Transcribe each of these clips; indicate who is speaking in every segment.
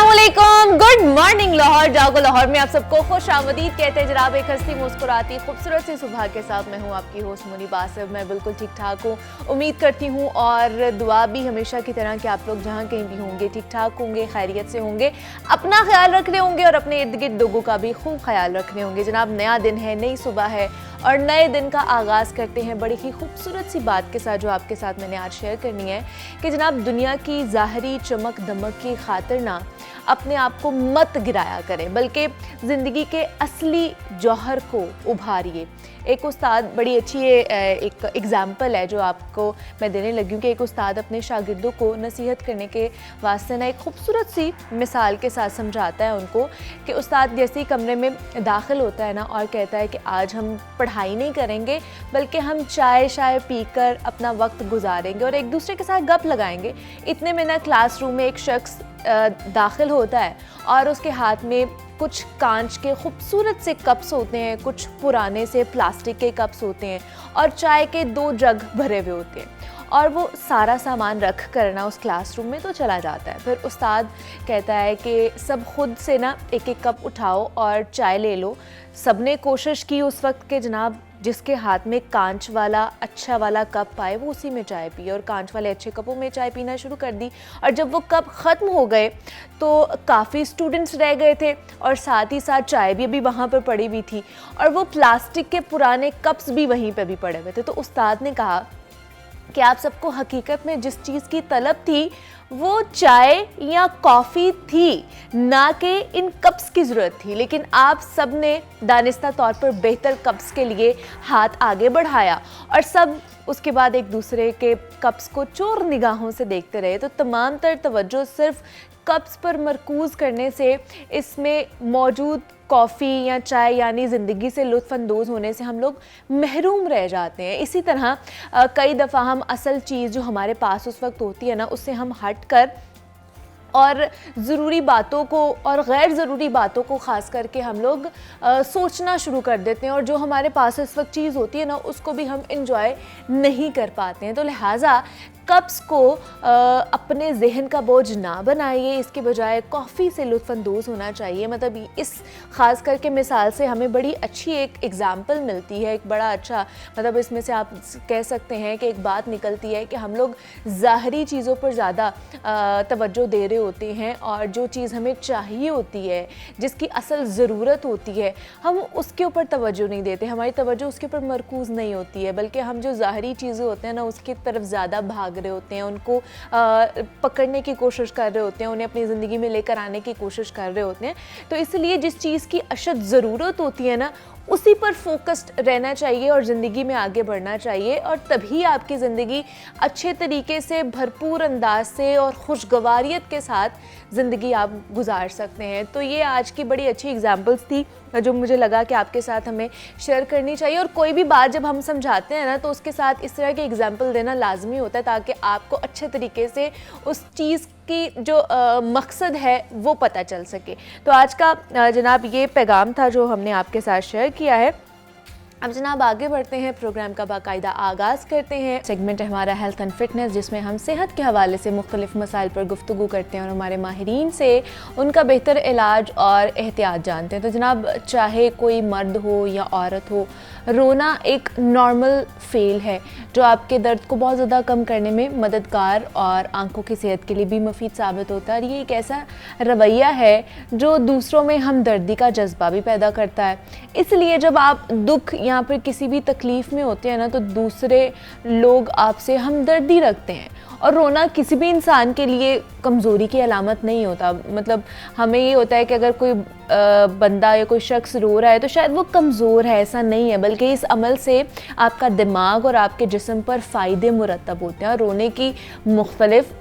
Speaker 1: अस्सलामुअलैकुम, good morning Lahore. जागो लाहौर में आप सबको खुश आमदीद कहते हैं जनाब। एक हंसती मुस्कुराती खूबसूरत सी सुबह के साथ मैं हूँ आपकी होस्ट मुनीब आसिफ। मैं बिल्कुल ठीक ठाक हूँ, उम्मीद करती हूँ, और दुआ भी हमेशा की तरह कि आप लोग जहाँ कहीं भी होंगे ठीक ठाक होंगे, खैरियत से होंगे, अपना ख्याल रख रहे होंगे और अपने इर्द गिर्द लोगों का भी खूब ख्याल रख रहे होंगे। जनाब नया दिन है, नई सुबह है और नए दिन का आगाज़ करते हैं बड़ी ही खूबसूरत सी बात के साथ जो आपके साथ मैंने आज शेयर करनी है कि जनाब दुनिया की ज़ाहरी चमक दमक की खातिर ना अपने आप को मत गिराया करें, बल्कि ज़िंदगी के असली जौहर को उभारिए। एक उस्ताद, बड़ी अच्छी एक एग्ज़ाम्पल है जो आपको मैं देने लगी हूँ कि एक उस्ताद अपने शागिर्दों को नसीहत करने के वास्ते ना एक खूबसूरत सी मिसाल के साथ समझाता है उनको कि उस्ताद जैसे ही कमरे में दाखिल होता है ना और कहता है कि आज हम पढ़ाई नहीं करेंगे बल्कि हम चाय शाय पीकर अपना वक्त गुजारेंगे और एक दूसरे के साथ गप लगाएंगे। इतने में ना क्लासरूम में एक शख्स दाखिल होता है और उसके हाथ में कुछ कांच के खूबसूरत से कप्स होते हैं, कुछ पुराने से प्लास्टिक के कप्स होते हैं और चाय के 2 जग भरे हुए होते हैं और वो सारा सामान रख कर ना उस क्लासरूम में तो चला जाता है। फिर उस्ताद कहता है कि सब खुद से ना एक एक कप उठाओ और चाय ले लो। सबने कोशिश की उस वक्त के जनाब जिसके हाथ में कांच वाला अच्छा वाला कप पाए वो उसी में चाय पिए और कांच वाले अच्छे कपों में चाय पीना शुरू कर दी। और जब वो कप ख़त्म हो गए तो काफ़ी स्टूडेंट्स रह गए थे और साथ ही साथ चाय भी अभी वहाँ पर पड़ी हुई थी और वो प्लास्टिक के पुराने कप्स भी वहीं पर भी पड़े हुए थे। तो उस्ताद ने कहा कि आप सबको हकीकत में जिस चीज़ की तलब थी वो चाय या कॉफ़ी थी, ना कि इन कप्स की ज़रूरत थी, लेकिन आप सब ने दानिस्ता तौर पर बेहतर कप्स के लिए हाथ आगे बढ़ाया और सब उसके बाद एक दूसरे के कप्स को चोर निगाहों से देखते रहे। तो तमाम तर तवज्जो सिर्फ कप्स पर मरकूज़ करने से इसमें मौजूद कॉफ़ी या चाय यानी ज़िंदगी से लुत्फ़अंदोज़ होने से हम लोग महरूम रह जाते हैं। इसी तरह कई दफ़ा हम असल चीज़ जो हमारे पास उस वक्त होती है ना उससे हम हट कर और ज़रूरी बातों को और गैर ज़रूरी बातों को ख़ास करके हम लोग सोचना शुरू कर देते हैं और जो हमारे पास इस वक्त चीज़ होती है ना उसको भी हम इंजॉय नहीं कर पाते हैं। तो लिहाजा कप्स को अपने जहन का बोझ ना बनाइए, इसके बजाय कॉफ़ी से लुत्फ़अंदोज़ होना चाहिए। मतलब इस ख़ास करके मिसाल से हमें बड़ी अच्छी एक एग्ज़ाम्पल मिलती है, एक बड़ा अच्छा मतलब इसमें से आप कह सकते हैं कि एक बात निकलती है कि हम लोग ज़ाहरी चीज़ों पर ज़्यादा तवज्जो दे रहे होते हैं और जो चीज़ हमें चाहिए होती है, जिसकी असल ज़रूरत होती है, हम उसके ऊपर तवज्जो नहीं देते, हमारी तवज्जो उसके ऊपर मरकूज़ नहीं होती है, बल्कि हम जो ज़ाहरी चीज़ें होते हैं ना उसकी तरफ ज़्यादा भाग रहे होते हैं, उनको पकड़ने की कोशिश कर रहे होते हैं, उन्हें अपनी ज़िंदगी में लेकर आने की कोशिश कर रहे होते हैं। तो इसलिए जिस चीज़ की अशद ज़रूरत होती है ना उसी पर फोकस्ड रहना चाहिए और ज़िंदगी में आगे बढ़ना चाहिए और तभी आपकी ज़िंदगी अच्छे तरीके से भरपूर अंदाज से और खुशगवारियत के साथ ज़िंदगी आप गुजार सकते हैं। तो ये आज की बड़ी अच्छी एग्जांपल्स थी जो मुझे लगा कि आपके साथ हमें शेयर करनी चाहिए। और कोई भी बात जब हम समझाते हैं ना तो उसके साथ इस तरह के एग्जांपल देना लाजमी होता है ताकि आपको अच्छे तरीके से उस चीज़ की जो मकसद है वो पता चल सके। तो आज का जनाब ये पैगाम था जो हमने आपके साथ शेयर किया है। अब जनाब आगे बढ़ते हैं, प्रोग्राम का बाकायदा आगाज़ करते हैं। सेगमेंट है हमारा हेल्थ एंड फिटनेस जिसमें हम सेहत के हवाले से मुख्तलिफ मसाइल पर गुफ्तगू करते हैं और हमारे माहिरीन से उनका बेहतर इलाज और एहतियात जानते हैं। तो जनाब चाहे कोई मर्द हो या औरत हो, रोना एक नॉर्मल फेल है जो आपके दर्द को बहुत ज़्यादा कम करने में मददगार और आंखों की सेहत के लिए भी मुफीद साबित होता है। और ये एक ऐसा रवैया है जो दूसरों में हमदर्दी का जज्बा भी पैदा करता है। इसलिए जब आप दुख या फिर किसी भी तकलीफ़ में होते हैं ना तो दूसरे लोग आपसे हमदर्दी रखते हैं। और रोना किसी भी इंसान के लिए कमज़ोरी की अलामत नहीं होता। मतलब हमें ये होता है कि अगर कोई बंदा या कोई शख्स रो रहा है तो शायद वो कमज़ोर है, ऐसा नहीं है, बल्कि इस अमल से आपका दिमाग और आपके जिस्म पर फ़ायदे मुरतब होते हैं। और रोने की मुख्तलिफ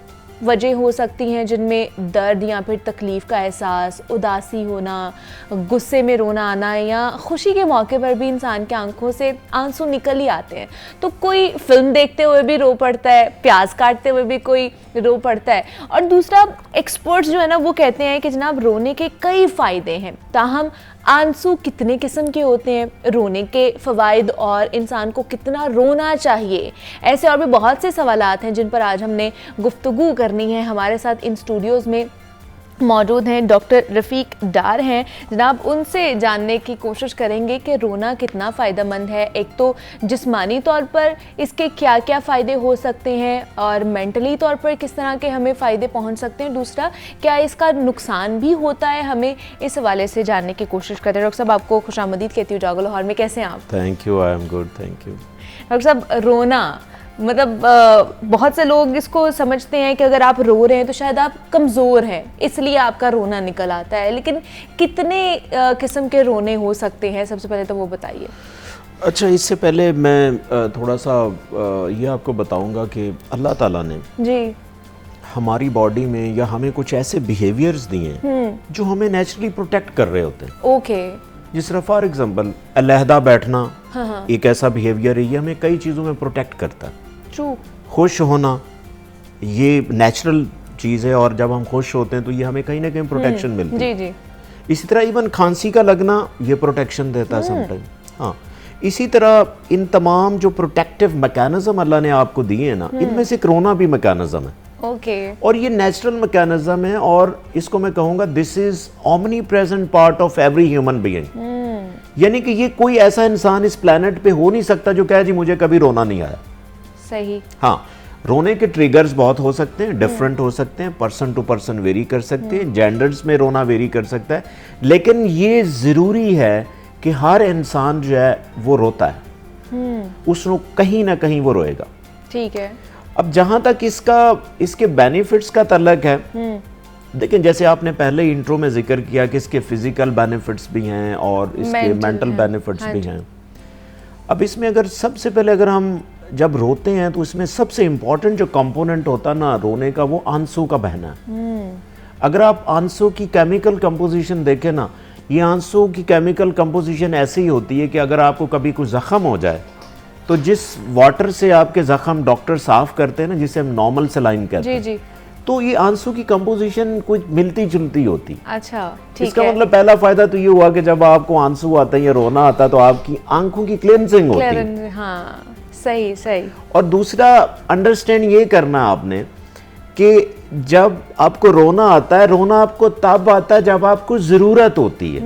Speaker 1: वजह हो सकती हैं जिनमें दर्द या फिर तकलीफ़ का एहसास, उदासी होना, गुस्से में रोना आना या खुशी के मौके पर भी इंसान के आंखों से आंसू निकल ही आते हैं। तो कोई फिल्म देखते हुए भी रो पड़ता है, प्याज काटते हुए भी कोई रो पड़ता है। और दूसरा, एक्सपर्ट्स जो है ना वो कहते हैं कि जनाब रोने के कई फ़ायदे हैं, ताहम आंसू कितने किस्म के होते हैं, रोने के फ़वाइद और इंसान को कितना रोना चाहिए, ऐसे और भी बहुत से सवालात हैं जिन पर आज हमने गुफ्तगू करनी है। हमारे साथ इन स्टूडियोज़ में मौजूद हैं, डॉक्टर रफ़ीक डार हैं। जनाब, उनसे जानने की कोशिश करेंगे कि रोना कितना फ़ायदेमंद है। एक तो जिस्मानी तौर पर इसके क्या क्या फ़ायदे हो सकते हैं और मेंटली तौर पर किस तरह के हमें फ़ायदे पहुंच सकते हैं। दूसरा, क्या इसका नुकसान भी होता है, हमें इस हवाले से जानने की कोशिश करते हैं। डॉक्टर साहब, आपको खुशामदीद कहती हूँ जागो लाहौर में। कैसे हैं आप?
Speaker 2: Thank you, I am good, thank you.
Speaker 1: Doctor साहब, रोना मतलब बहुत से लोग इसको समझते हैं कि अगर आप रो रहे हैं तो शायद आप कमज़ोर हैं, इसलिए आपका रोना निकल आता है। लेकिन कितने किस्म के रोने हो सकते हैं, सबसे पहले तो वो बताइए।
Speaker 2: अच्छा, इससे पहले मैं थोड़ा सा ये आपको बताऊंगा कि अल्लाह ताला ने
Speaker 1: जी
Speaker 2: हमारी बॉडी में या हमें कुछ ऐसे बिहेवियर्स दिए हैं जो हमें नेचुरली प्रोटेक्ट कर रहे होते हैं।
Speaker 1: ओके।
Speaker 2: जिस तरह फॉर एग्जांपल अलहदा बैठना,
Speaker 1: हाँ।
Speaker 2: एक ऐसा बिहेवियर है, ये हमें कई चीज़ों में प्रोटेक्ट करता है।
Speaker 1: ट्रू।
Speaker 2: खुश होना ये नेचुरल चीज़ है, और जब हम खुश होते हैं तो ये हमें कहीं ना कहीं प्रोटेक्शन मिलती है।
Speaker 1: जी जी।
Speaker 2: इसी तरह इवन खांसी का लगना ये प्रोटेक्शन देता है समटाइम। हाँ, इसी तरह इन तमाम जो प्रोटेक्टिव मैकेनिज्म अल्लाह ने आपको दिए हैं ना, इनमें से कोरोना भी मैकेनिज्म है।
Speaker 1: ओके।
Speaker 2: और ये नेचुरल मैकेनिज्म है, और इसको मैं कहूँगा this is omni present part of every human being. यानी कि ये कोई ऐसा इंसान इस प्लेनेट पे हो नहीं सकता जो कहे जी मुझे कभी रोना नहीं आया।
Speaker 1: सही।
Speaker 2: हाँ, रोने के ट्रिगर्स बहुत हो सकते हैं, डिफरेंट हो सकते हैं, पर्सन टू पर्सन वेरी कर सकते हैं, जेंडर्स में रोना वेरी कर सकता है, लेकिन ये ज़रूरी है कि हर इंसान जो है वो रोता है, उसको कहीं ना कहीं वो रोएगा।
Speaker 1: ठीक है।
Speaker 2: अब जहाँ तक इसके बेनिफिट्स का तल्लक है, देखिए जैसे आपने पहले इंट्रो में जिक्र किया कि इसके फिजिकल बेनिफिट्स भी हैं और इसके मेंटल बेनिफिट्स भी हैं। अब इसमें अगर सबसे पहले अगर हम जब रोते हैं तो इसमें सबसे इंपॉर्टेंट जो कंपोनेंट होता है ना रोने का, वो आंसू का बहना है। अगर आप आंसू की केमिकल कंपोजिशन देखें ना, ये आंसू की केमिकल कंपोजिशन ऐसी ही होती है कि अगर आपको कभी कुछ जख्म हो जाए तो जिस वाटर से आपके जख्म डॉक्टर साफ करते हैं ना, जिसे हम नॉर्मल सलाइन कहते हैं,
Speaker 1: जी।
Speaker 2: तो ये आंसू की कंपोजिशन कुछ मिलती जुलती होती।
Speaker 1: अच्छा, ठीक
Speaker 2: इसका
Speaker 1: है।
Speaker 2: मतलब पहला फायदा तो ये हुआ कि जब आपको आंसू आता है या रोना आता है तो आपकी आंखों की क्लेंजिंग होती है।
Speaker 1: हाँ, सही सही।
Speaker 2: और दूसरा अंडरस्टैंड ये करना आपने कि जब आपको रोना आता है, रोना आपको तब आता है जब आपको जरूरत होती है।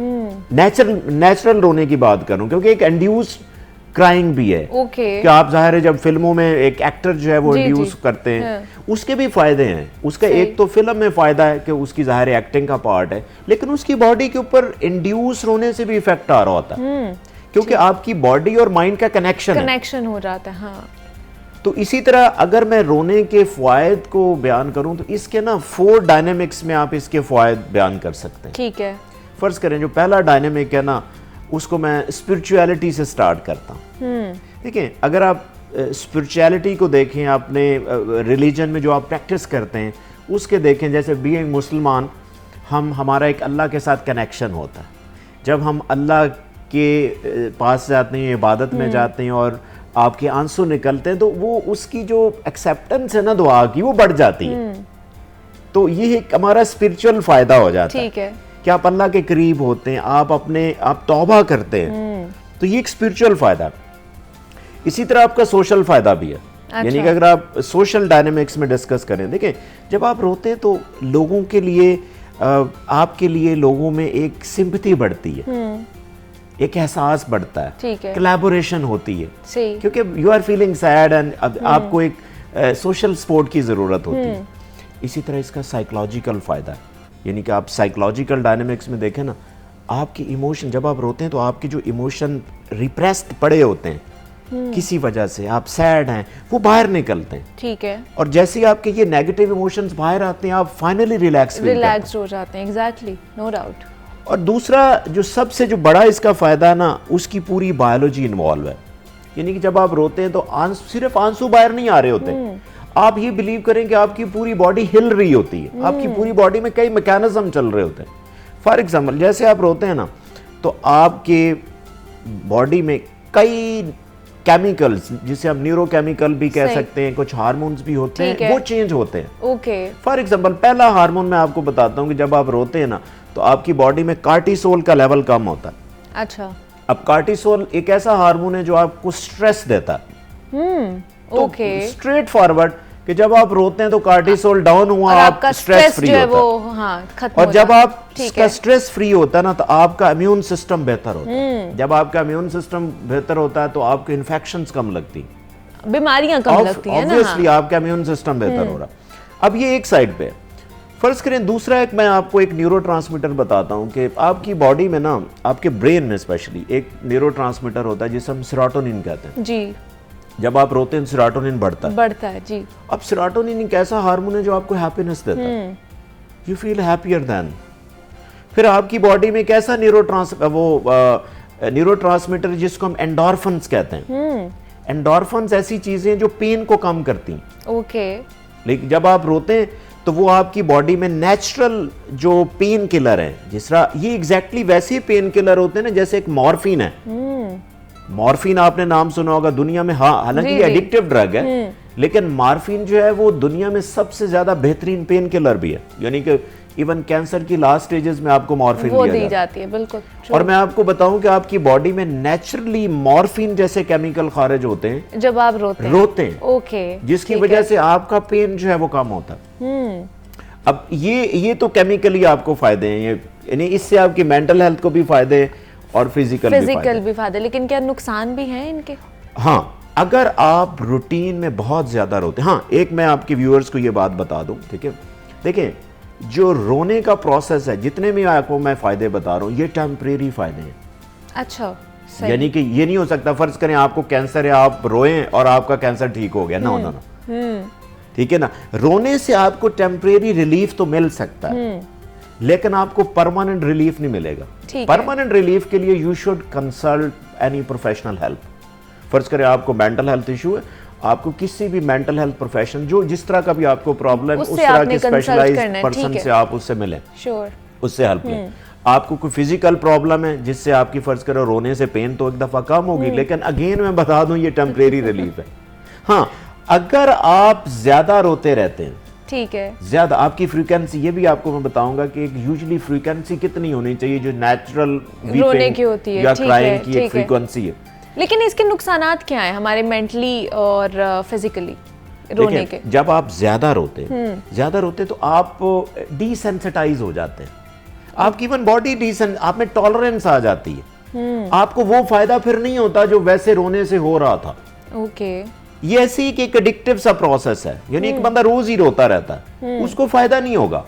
Speaker 2: नेचुरल रोने की बात करूं, क्योंकि एक इंड्यूस्ड क्राइंग भी है।
Speaker 1: ओके।
Speaker 2: कि आप जाहिर है जब फिल्मों में एक एक्टर जो है वो इंड्यूस करते हैं, उसके भी फायदे हैं। उसका एक तो फिल्म में फायदा है कि उसकी जाहिर एक्टिंग का पार्ट है, लेकिन उसकी बॉडी के ऊपर इंड्यूस रोने से भी इफेक्ट आ रहा होता है, क्योंकि आपकी बॉडी और माइंड का कनेक्शन
Speaker 1: हो जाता है। हाँ।
Speaker 2: तो इसी तरह अगर मैं रोने के फ़वायद को बयान करूं तो इसके ना 4 डायनेमिक्स में आप इसके फ़वायद बयान कर सकते हैं।
Speaker 1: ठीक है।
Speaker 2: फर्ज करें जो पहला डायनेमिक है ना, उसको मैं स्पिरिचुअलिटी से स्टार्ट करता हूँ। देखिए, अगर आप स्पिरिचुअलिटी को देखें, अपने रिलीजन में जो आप प्रैक्टिस करते हैं उसके देखें, जैसे बीइंग मुसलमान हमारा एक अल्लाह के साथ कनेक्शन होता है। जब हम अल्लाह के पास जाते हैं, इबादत में जाते हैं और आपके आंसू निकलते हैं, तो वो उसकी जो एक्सेप्टेंस है ना दुआ की, वो बढ़ जाती है। तो ये एक हमारा स्पिरिचुअल फायदा हो जाता है।
Speaker 1: ठीक है।
Speaker 2: कि आप अल्लाह के करीब होते हैं, आप तौबा करते हैं, तो ये एक स्पिरिचुअल फायदा है। इसी तरह आपका सोशल फायदा भी है।
Speaker 1: अच्छा।
Speaker 2: यानी कि अगर आप सोशल डायनेमिक्स में डिस्कस करें, देखिए जब आप रोते हैं तो लोगों के लिए आपके लिए लोगों में एक सिंपैथी बढ़ती है, एक एहसास बढ़ता है,
Speaker 1: ठीक है।
Speaker 2: कोलैबोरेशन होती है,
Speaker 1: सही।
Speaker 2: क्योंकि you are feeling sad and आपको एक सोशल सपोर्ट की ज़रूरत होती है। इसी तरह इसका साइकोलॉजिकल फ़ायदा है, यानी कि आप साइकोलॉजिकल डायनेमिक्स में देखें ना, आपकी इमोशन जब आप रोते हैं तो आपके जो इमोशन रिप्रेस्ड पड़े होते हैं किसी वजह से, आप सैड हैं, वो बाहर निकलते हैं।
Speaker 1: ठीक है।
Speaker 2: और जैसे ही आपके ये नेगेटिव इमोशंस बाहर आते हैं, आप फाइनली रिलैक्स
Speaker 1: हो जाते हैं। Exactly, no doubt.
Speaker 2: और दूसरा जो सबसे जो बड़ा इसका फायदा है ना, उसकी पूरी बायोलॉजी इन्वॉल्व है। यानी कि जब आप रोते हैं तो सिर्फ आंसू बाहर नहीं आ रहे होते, आप ये बिलीव करें कि आपकी पूरी बॉडी हिल रही होती है, आपकी पूरी बॉडी में कई मैकेनिज्म चल रहे होते हैं। फॉर एग्जाम्पल, जैसे आप रोते हैं ना, तो आपके बॉडी में कई केमिकल्स, जिसे हम न्यूरोकेमिकल भी कह सकते हैं, कुछ हार्मोन्स भी होते हैं, वो चेंज होते हैं।
Speaker 1: ओके।
Speaker 2: फॉर एग्जाम्पल, पहला हार्मोन मैं आपको बताता हूँ कि जब आप रोते हैं ना तो आपकी बॉडी में कार्टिसोल का लेवल कम होता है। अच्छा। अब कार्टिसोल एक ऐसा हार्मोन है जो आपको स्ट्रेस देता है। तो स्ट्रेट फॉरवर्ड कि जब आप रोते हैं तो कार्टिसोल डाउन हुआ,
Speaker 1: और
Speaker 2: आप
Speaker 1: आपका
Speaker 2: स्ट्रेस फ्री
Speaker 1: जो है
Speaker 2: होता है।
Speaker 1: वो खत्म
Speaker 2: और
Speaker 1: हो
Speaker 2: जब
Speaker 1: जाता है।
Speaker 2: आप
Speaker 1: ठीक
Speaker 2: इसका
Speaker 1: है।
Speaker 2: स्ट्रेस फ्री होता है ना तो आपका इम्यून सिस्टम बेहतर होता है। जब आपका इम्यून सिस्टम बेहतर होता है तो आपके इन्फेक्शंस कम लगती,
Speaker 1: बीमारियां कम लगती हैं ना।
Speaker 2: ऑब्वियसली आपका इम्यून सिस्टम बेहतर हो रहा। अब ये एक साइड पे, फर्ज करें दूसरा एक मैं आपको एक न्यूरोट्रांसमीटर बताता हूं कि आपकी बॉडी में ना, आपके ब्रेन में स्पेशली एक न्यूरोट्रांसमीटर होता है जिसे हम सेरोटोनिन कहते हैं।
Speaker 1: जी।
Speaker 2: जब आप रोते हैं सेरोटोनिन बढ़ता है।
Speaker 1: जी।
Speaker 2: अब सेरोटोनिन एक ऐसा हार्मोन है जो आपको हैप्पीनेस देता है, यू फील हैप्पियर देन। फिर आपकी बॉडी में एक ऐसा न्यूरोट्रांसमीटर जिसको हम एंडोर्फिन्स कहते हैं। एंडोर्फिन्स ऐसी चीजें जो पेन को कम करती हैं।
Speaker 1: ओके।
Speaker 2: लेकिन जब आप रोते हैं तो वो आपकी बॉडी में नेचुरल जो पेन किलर है, जिस तरह ये एग्जैक्टली वैसे ही पेन किलर होते हैं ना जैसे एक मॉर्फिन है। मॉर्फिन आपने नाम सुना होगा दुनिया में, हाँ हालांकि ये एडिक्टिव ड्रग है, लेकिन मॉर्फिन जो है वो दुनिया में सबसे ज्यादा बेहतरीन पेन किलर भी है। यानी कि इवन कैंसर की लास्ट स्टेजेस में आपको मॉर्फिन
Speaker 1: वो
Speaker 2: दिया
Speaker 1: दी जाती है, बिल्कुल।
Speaker 2: और मैं आपको बताऊं कि आपकी बॉडी में नेचुरली मॉर्फिन जैसे केमिकल खारिज होते हैं
Speaker 1: जब आप रोते हैं। ओके।
Speaker 2: जिसकी वजह से आपका पेन जो है वो कम होता है। अब ये तो केमिकली आपको फायदे हैं, यानी इससे आपकी मेंटल हेल्थ को भी फायदे और फिजिकल
Speaker 1: भी फायदे, लेकिन क्या नुकसान भी हैं इनके?
Speaker 2: हाँ, अगर आप रूटीन में बहुत ज्यादा रोते हैं, हाँ एक मैं आपके व्यूअर्स को ये बात बता दूं, ठीक है, देखें जो रोने का प्रोसेस है, जितने भी आपको मैं फायदे बता रहा हूं ये टेम्परेरी फायदे हैं।
Speaker 1: अच्छा,
Speaker 2: यानी कि ये नहीं हो सकता फर्ज करें आपको कैंसर है, आप रोएं और आपका कैंसर ठीक हो गया, ना। ठीक है ना, रोने से आपको टेम्परेरी रिलीफ तो मिल सकता है, लेकिन आपको परमानेंट रिलीफ नहीं मिलेगा। परमानेंट रिलीफ के लिए you should consult any professional help. फर्ज करें आपको मेंटल हेल्थ इशू है, आपको किसी भी मेंटल हेल्थ प्रोफेशन जो जिस तरह का भी आपको प्रॉब्लम है, उस तरह के स्पेशलाइज्ड पर्सन से आप उससे मिलें, उससे हेल्प लें। आपको कोई फिजिकल प्रॉब्लम है जिससे आपकी फर्ज करो रोने से पेन तो एक दफा कम होगी, लेकिन अगेन मैं बता दूं ये टेम्परेरी रिलीफ है। हाँ, अगर आप ज्यादा रोते रहते हैं,
Speaker 1: ठीक है,
Speaker 2: ज्यादा आपकी फ्रीक्वेंसी, ये भी आपको मैं बताऊंगा कि एक यूजुअली फ्रीक्वेंसी कितनी होनी चाहिए जो नेचुरल
Speaker 1: रोने की होती है,
Speaker 2: या क्राइंग की एक फ्रीक्वेंसी है।
Speaker 1: लेकिन इसके नुकसानात क्या है हमारे मेंटली और फिजिकली रोने के?
Speaker 2: जब आप ज्यादा रोते तो आप डिसेंसिटाइज हो जाते हैं, आपकी इवन बॉडी आप में टॉलरेंस आ जाती है, आपको वो फायदा फिर नहीं होता जो वैसे रोने से हो रहा था।
Speaker 1: ओके।
Speaker 2: ये ऐसी एक एडिक्टिव सा प्रोसेस है, यानी एक बंदा रोज ही रोता रहता है, उसको फायदा नहीं होगा।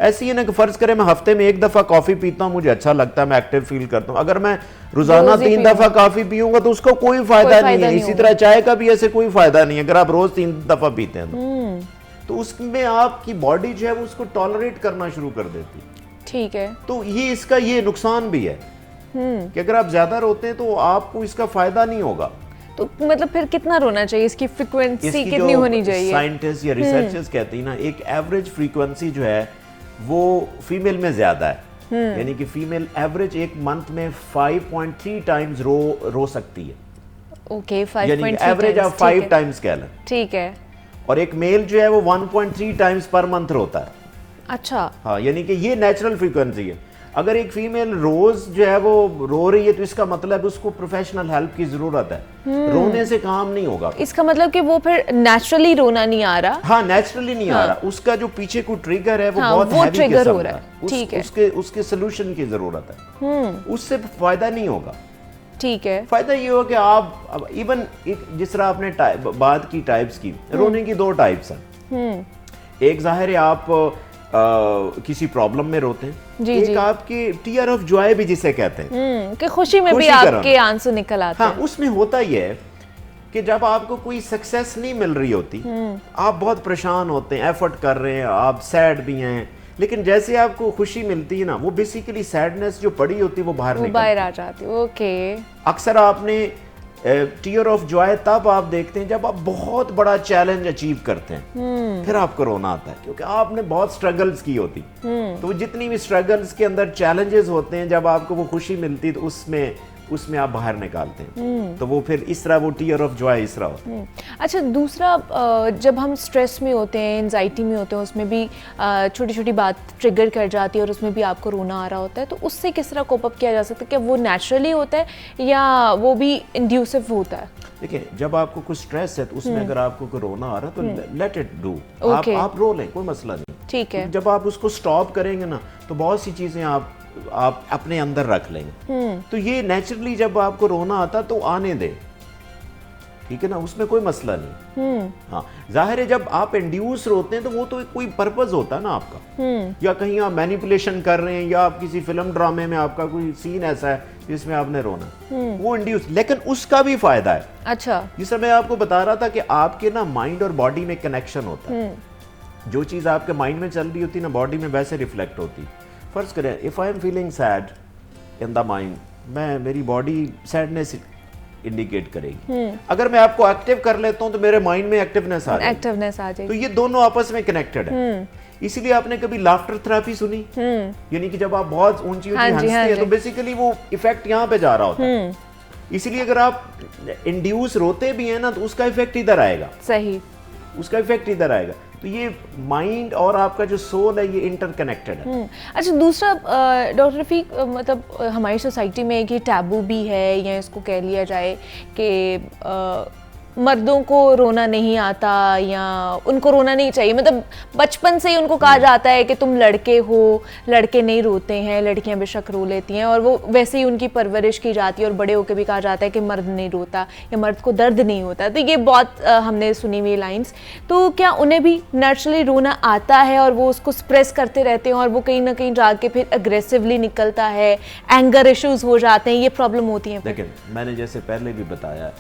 Speaker 2: ऐसी है ना कि फर्ज करें मैं हफ्ते में एक दफा कॉफी पीता हूं, मुझे अच्छा लगता है, मैं एक्टिव फील करता हूं। अगर मैं रोजाना 3 दफा कॉफी पीऊंगा तो उसका कोई फायदा नहीं है। इसी तरह चाय का भी ऐसे कोई फायदा नहीं है अगर आप रोज 3 दफा पीते हैं तो उसमें आपकी बॉडी जो है वो उसको टॉलरेट करना शुरू कर देती है।
Speaker 1: ठीक है,
Speaker 2: तो ये इसका ये नुकसान भी है कि अगर आप ज्यादा रोते हैं तो आपको इसका फायदा नहीं होगा।
Speaker 1: तो मतलब फिर कितना रोना चाहिए, इसकी फ्रीक्वेंसी कितनी होनी चाहिए?
Speaker 2: साइंटिस्ट या रिसर्चर्स कहते हैं ना, एक एवरेज फ्रीक्वेंसी जो है वो फीमेल में ज्यादा है, यानी कि फीमेल एवरेज एक मंथ में 5.3 टाइम्स रो सकती है।
Speaker 1: ओके, 5.3
Speaker 2: एवरेज आप 5 टाइम्स कह लें।
Speaker 1: ठीक है।
Speaker 2: और एक मेल जो है वो 1.3 टाइम्स पर मंथ रोता है।
Speaker 1: अच्छा।
Speaker 2: हाँ, यानी कि ये नेचुरल फ्रीक्वेंसी है। अगर एक फीमेल रोज जो है वो रो रही है तो इसका मतलब उसको प्रोफेशनल हेल्प की जरूरत है, रोने से काम नहीं होगा।
Speaker 1: इसका मतलब कि वो फिर नेचुरली रोना नहीं आ रहा।
Speaker 2: हाँ, नेचुरली नहीं आ रहा, उसका जो पीछे को ट्रिगर है वो बहुत हैवी
Speaker 1: ट्रिगर हो रहा है। ठीक है,
Speaker 2: उसके सोल्यूशन की जरूरत है, उससे फायदा नहीं होगा।
Speaker 1: ठीक है,
Speaker 2: फायदा ये होगा कि आप इवन जिस तरह आपने बात की टाइप्स की, रोने की 2 टाइप्स हैं। एक जाहिर है आप किसी प्रॉब्लम में रोते हैं, एक आपके टीयर ऑफ जॉय भी जिसे कहते हैं
Speaker 1: कि खुशी में भी आपके आंसू निकल आते हैं।
Speaker 2: हाँ, उसमें होता ही है कि जब आपको कोई सक्सेस नहीं मिल रही होती, आप बहुत परेशान होते हैं, एफर्ट कर रहे हैं, आप सैड भी हैं, लेकिन जैसे आपको खुशी मिलती है ना, वो बेसिकली सैडनेस जो पड़ी होती है वो बाहर
Speaker 1: आ जाती है। ओके।
Speaker 2: अक्सर आपने टीयर ऑफ जॉय तब आप देखते हैं जब आप बहुत बड़ा चैलेंज अचीव करते हैं, फिर आपको रोना आता है क्योंकि आपने बहुत स्ट्रगल्स की होती। तो जितनी भी स्ट्रगल्स के अंदर चैलेंजेस होते हैं, जब आपको वो खुशी मिलती तो उसमें उसमें आप बाहर निकालते हैं, तो वो फिर इस तरह वो टीयर ऑफ जॉय इस तरह होता है।
Speaker 1: अच्छा, दूसरा जब हम स्ट्रेस में होते हैं, एंजाइटी में होते हैं, उसमें भी छोटी छोटी बात ट्रिगर कर जाती है और उसमें भी आपको रोना आ रहा होता है, तो उससे किस तरह कोप अप किया जा सकता है? क्या वो नेचुरली होता है या वो भी इंड्यूसिव होता है?
Speaker 2: देखिए, जब आपको कुछ स्ट्रेस है तो उसमें अगर आपको कोई रोना आ रहा है तो लेट इट डू, आप रो लें, कोई मसला नहीं,
Speaker 1: ठीक है।
Speaker 2: जब आप उसको स्टॉप करेंगे ना तो बहुत सी चीजें आप अपने अंदर रख लेंगे। तो ये नेचुरली जब आपको रोना आता तो आने दे, ठीक है ना, उसमें कोई मसला नहीं। हाँ, जाहिर है जब आप इंड्यूस रोते हैं तो वो तो कोई पर्पस होता है ना आपका, या कहीं आप मैनिपुलेशन कर रहे हैं या आप किसी फिल्म ड्रामे में आपका कोई सीन ऐसा है जिसमें आपने रोना, वो इंड्यूस, लेकिन उसका भी फायदा है।
Speaker 1: अच्छा,
Speaker 2: जिससे मैं आपको बता रहा था कि आपके ना माइंड और बॉडी में कनेक्शन होता है, जो चीज आपके माइंड में चल रही होती है ना बॉडी में वैसे रिफ्लेक्ट होती। फर्ज करें, if I am feeling sad in the mind, मेरी बॉडी सैडनेस इंडिकेट करेगी। अगर मैं आपको एक्टिव कर लेता हूं तो मेरे माइंड में एक्टिवनेस आ जाएगी। तो ये दोनों आपस में कनेक्टेड है। इसीलिए आपने कभी लाफ्टर थेरेपी सुनी? यानी कि जब आप बहुत ऊंची हंसते हैं तो बेसिकली वो इफेक्ट यहाँ पे जा रहा होता है। इसीलिए अगर आप इंड्यूस रोते भी हैं ना तो उसका इफेक्ट इधर आएगा,
Speaker 1: सही,
Speaker 2: उसका इफेक्ट इधर आएगा। तो ये माइंड और आपका जो सोल है ये इंटरकनेक्टेड है।
Speaker 1: अच्छा, दूसरा डॉक्टर रफीक, मतलब हमारी सोसाइटी में एक ये टैबू भी है, या इसको कह लिया जाए कि मर्दों को रोना नहीं आता या उनको रोना नहीं चाहिए, मतलब बचपन से ही उनको कहा जाता है कि तुम लड़के हो, लड़के नहीं रोते हैं, लड़कियां बेशक रो लेती हैं, और वो वैसे ही उनकी परवरिश की जाती है, और बड़े होकर भी कहा जाता है कि मर्द नहीं रोता या मर्द को दर्द नहीं होता। तो ये बहुत हमने सुनी हुई लाइंस। तो क्या उन्हें भी नेचुरली रोना आता है और वो उसको स्प्रेस करते रहते हैं और वो कहीं ना कहीं जाके फिर अग्रेसिवली निकलता है, एंगर इश्यूज हो जाते हैं, ये प्रॉब्लम होती है?
Speaker 2: देखिए, मैंने जैसे पहले भी बताया